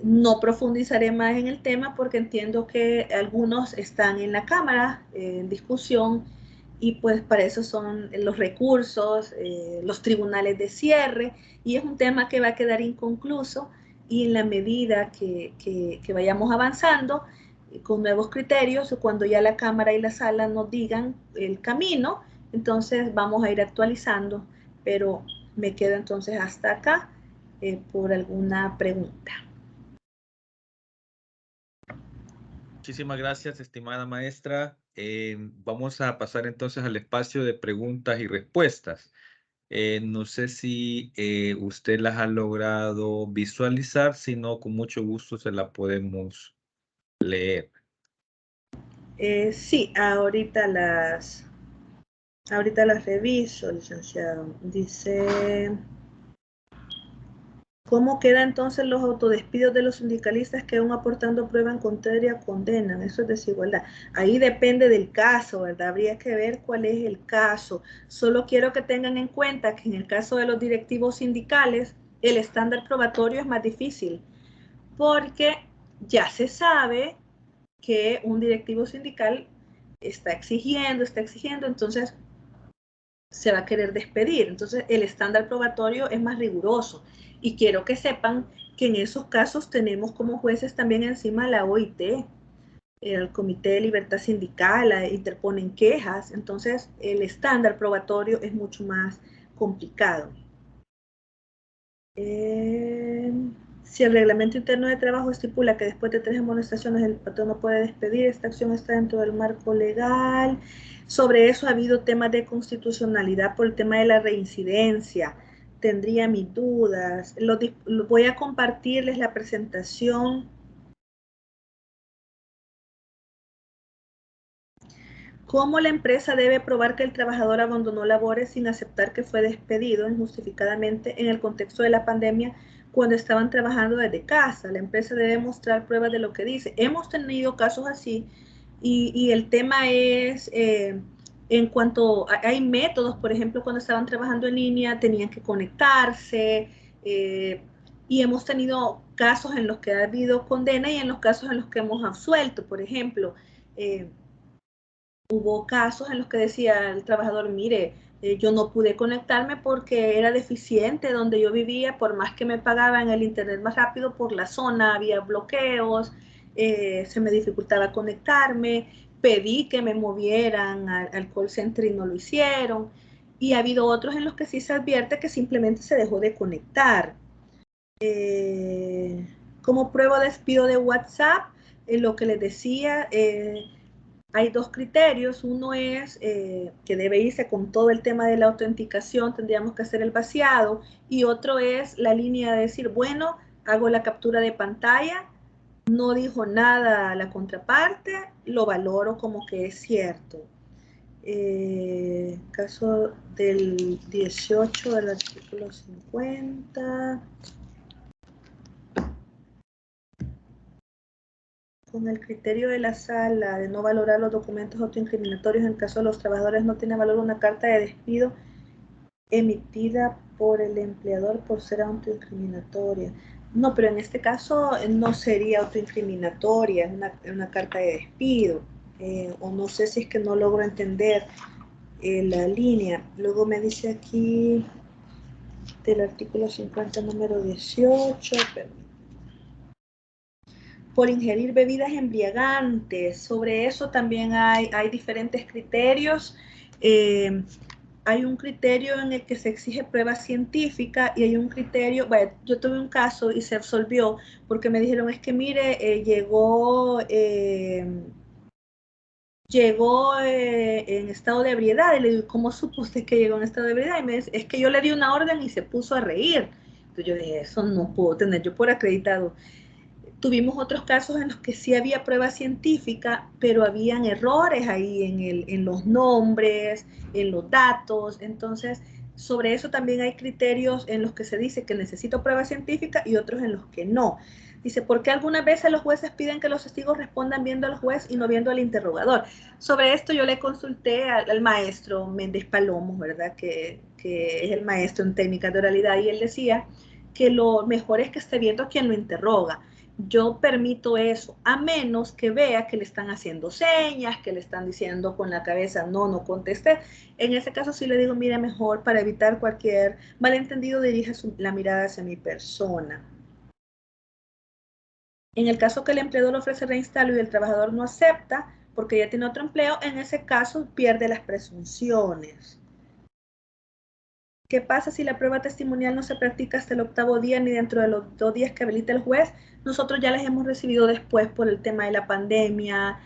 no profundizaré más en el tema porque entiendo que algunos están en la Cámara en discusión y pues para eso son los recursos, los tribunales de cierre, y es un tema que va a quedar inconcluso, y en la medida que vayamos avanzando con nuevos criterios, cuando ya la Cámara y la Sala nos digan el camino, entonces vamos a ir actualizando, pero me quedo entonces hasta acá por alguna pregunta. Muchísimas gracias, estimada maestra. Vamos a pasar entonces al espacio de preguntas y respuestas. No sé si usted las ha logrado visualizar, si no, con mucho gusto se la podemos leer. Sí, ahorita las reviso, licenciado. Dice, ¿cómo quedan entonces los autodespidos de los sindicalistas que aún aportando prueba en contraria condenan? Eso es desigualdad. Ahí depende del caso, ¿verdad? Habría que ver cuál es el caso. Solo quiero que tengan en cuenta que en el caso de los directivos sindicales, el estándar probatorio es más difícil, porque ya se sabe que un directivo sindical está exigiendo, entonces se va a querer despedir. Entonces el estándar probatorio es más riguroso. Y quiero que sepan que en esos casos tenemos como jueces también encima la OIT, el Comité de Libertad Sindical, interponen quejas. Entonces el estándar probatorio es mucho más complicado. Si el reglamento interno de trabajo estipula que después de 3 amonestaciones el patrón no puede despedir, esta acción está dentro del marco legal. Sobre eso ha habido temas de constitucionalidad por el tema de la reincidencia. Tendría mis dudas. Voy a compartirles la presentación. ¿Cómo la empresa debe probar que el trabajador abandonó labores sin aceptar que fue despedido injustificadamente en el contexto de la pandemia cuando estaban trabajando desde casa? La empresa debe mostrar pruebas de lo que dice. Hemos tenido casos así y el tema es, en cuanto hay métodos, por ejemplo, cuando estaban trabajando en línea tenían que conectarse, y hemos tenido casos en los que ha habido condena y en los casos en los que hemos absuelto, por ejemplo. Hubo casos en los que decía el trabajador, mire, yo no pude conectarme porque era deficiente donde yo vivía, por más que me pagaban el internet más rápido por la zona, había bloqueos, se me dificultaba conectarme, pedí que me movieran al call center y no lo hicieron. Y ha habido otros en los que sí se advierte que simplemente se dejó de conectar. Como prueba de despido de WhatsApp, lo que les decía, hay dos criterios. Uno es que debe irse con todo el tema de la autenticación, tendríamos que hacer el vaciado, y otro es la línea de decir, bueno, hago la captura de pantalla, no dijo nada la contraparte, lo valoro como que es cierto. Caso del 18 del artículo 50. Con el criterio de la sala de no valorar los documentos autoincriminatorios en caso de los trabajadores, no tiene valor una carta de despido emitida por el empleador por ser autoincriminatoria. No, pero en este caso no sería autoincriminatoria, es una carta de despido. O no sé si es que no logro entender la línea. Luego me dice aquí del artículo 50, número 18, por ingerir bebidas embriagantes. Sobre eso también hay diferentes criterios. Hay un criterio en el que se exige prueba científica y hay un criterio, bueno, yo tuve un caso y se absolvió porque me dijeron, es que mire, llegó en estado de ebriedad. Y le digo, ¿cómo supo usted que llegó en estado de ebriedad? Y me dice, es que yo le di una orden y se puso a reír. Entonces yo dije, eso no puedo tener yo por acreditado. Tuvimos otros casos en los que sí había prueba científica, pero habían errores ahí en los nombres, en los datos. Entonces, sobre eso también hay criterios en los que se dice que necesito prueba científica y otros en los que no. Dice, ¿por qué algunas veces los jueces piden que los testigos respondan viendo al juez y no viendo al interrogador? Sobre esto yo le consulté al maestro Méndez Palomo, ¿verdad? Que es el maestro en técnicas de oralidad, y él decía que lo mejor es que esté viendo a quien lo interroga. Yo permito eso, a menos que vea que le están haciendo señas, que le están diciendo con la cabeza, no, no contesté. En ese caso sí le digo, mira, mejor para evitar cualquier malentendido, dirija la mirada hacia mi persona. En el caso que el empleador ofrece reinstalo y el trabajador no acepta, porque ya tiene otro empleo, en ese caso pierde las presunciones. ¿Qué pasa si la prueba testimonial no se practica hasta el 8º día ni dentro de los 2 días que habilita el juez? Nosotros ya las hemos recibido después por el tema de la pandemia.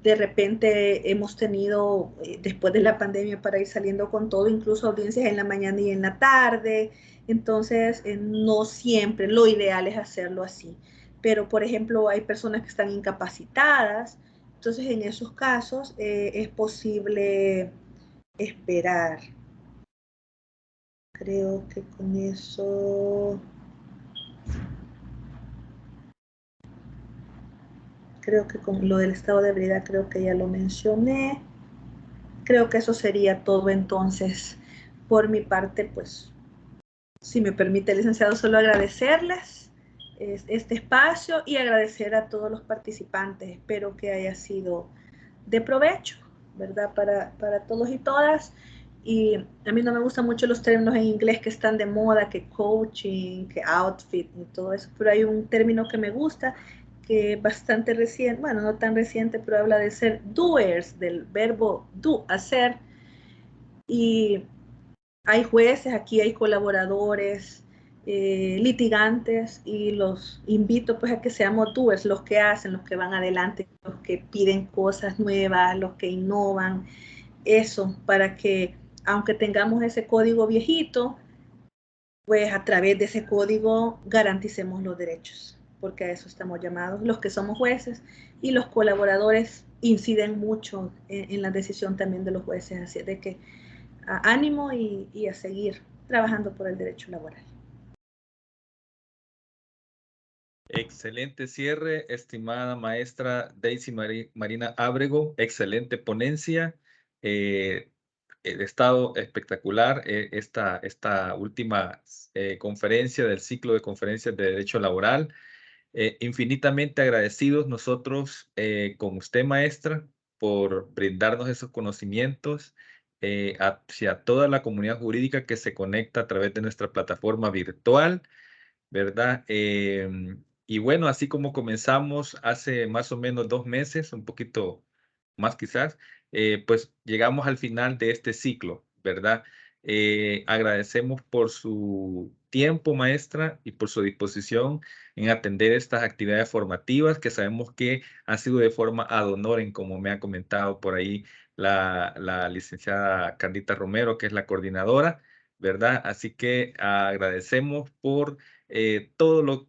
De repente hemos tenido, después de la pandemia, para ir saliendo con todo, incluso audiencias en la mañana y en la tarde. Entonces, no siempre, lo ideal es hacerlo así. Pero, por ejemplo, hay personas que están incapacitadas. Entonces, en esos casos es posible esperar. Creo que con eso, creo que con lo del estado de ebriedad, creo que ya lo mencioné. Creo que eso sería todo entonces. Por mi parte, pues, si me permite, licenciado, solo agradecerles este espacio y agradecer a todos los participantes. Espero que haya sido de provecho, ¿verdad? Para todos y todas. Y a mí no me gustan mucho los términos en inglés que están de moda, que coaching, que outfit y todo eso, pero hay un término que me gusta, que es bastante reciente, bueno, no tan reciente, pero habla de ser doers, del verbo do, hacer. Y hay jueces, aquí hay colaboradores, litigantes, y los invito pues a que seamos doers, los que hacen, los que van adelante, los que piden cosas nuevas, los que innovan, eso, para que aunque tengamos ese código viejito, pues a través de ese código garanticemos los derechos, porque a eso estamos llamados los que somos jueces, y los colaboradores inciden mucho en la decisión también de los jueces, así de que ánimo y a seguir trabajando por el derecho laboral. Excelente cierre, estimada maestra Daisy Marina Ábrego, excelente ponencia. El estado espectacular, esta última conferencia del ciclo de conferencias de Derecho Laboral. Infinitamente agradecidos nosotros con usted, maestra, por brindarnos esos conocimientos hacia toda la comunidad jurídica que se conecta a través de nuestra plataforma virtual, ¿verdad? Y bueno, así como comenzamos hace más o menos 2 meses, un poquito más quizás, pues llegamos al final de este ciclo, ¿verdad? Agradecemos por su tiempo, maestra, y por su disposición en atender estas actividades formativas que sabemos que han sido de forma ad honorem, como me ha comentado por ahí la licenciada Carlita Romero, que es la coordinadora, ¿verdad? Así que agradecemos por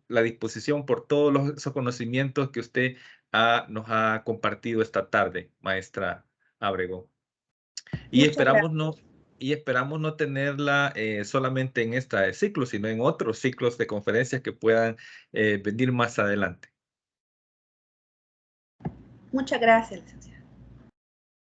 la disposición, por todos esos conocimientos que usted nos ha compartido esta tarde, maestra Ábrego. Y Muchas esperamos gracias. no, y esperamos no tenerla solamente en este ciclo, sino en otros ciclos de conferencias que puedan venir más adelante. Muchas gracias, licenciada.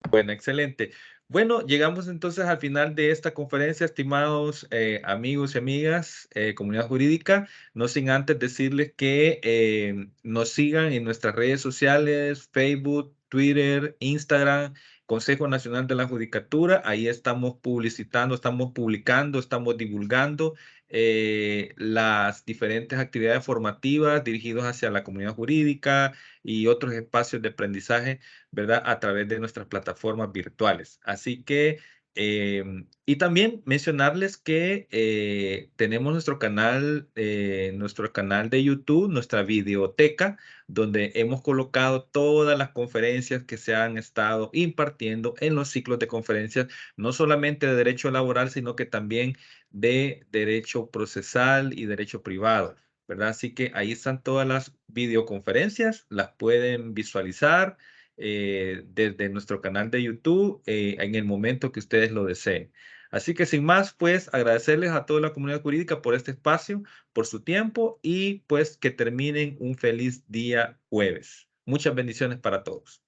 Bueno, excelente. Bueno, llegamos entonces al final de esta conferencia, estimados amigos y amigas, comunidad jurídica, no sin antes decirles que nos sigan en nuestras redes sociales, Facebook, Twitter, Instagram, Consejo Nacional de la Judicatura. Ahí estamos publicitando, estamos publicando, estamos divulgando las diferentes actividades formativas dirigidas hacia la comunidad jurídica y otros espacios de aprendizaje, ¿verdad? A través de nuestras plataformas virtuales. Así que, y también mencionarles que tenemos nuestro canal de YouTube, nuestra videoteca, donde hemos colocado todas las conferencias que se han estado impartiendo en los ciclos de conferencias, no solamente de derecho laboral, sino que también de derecho procesal y derecho privado, ¿verdad? Así que ahí están todas las videoconferencias, las pueden visualizar desde nuestro canal de YouTube en el momento que ustedes lo deseen. Así que sin más, pues agradecerles a toda la comunidad jurídica por este espacio, por su tiempo y pues que terminen un feliz día jueves. Muchas bendiciones para todos.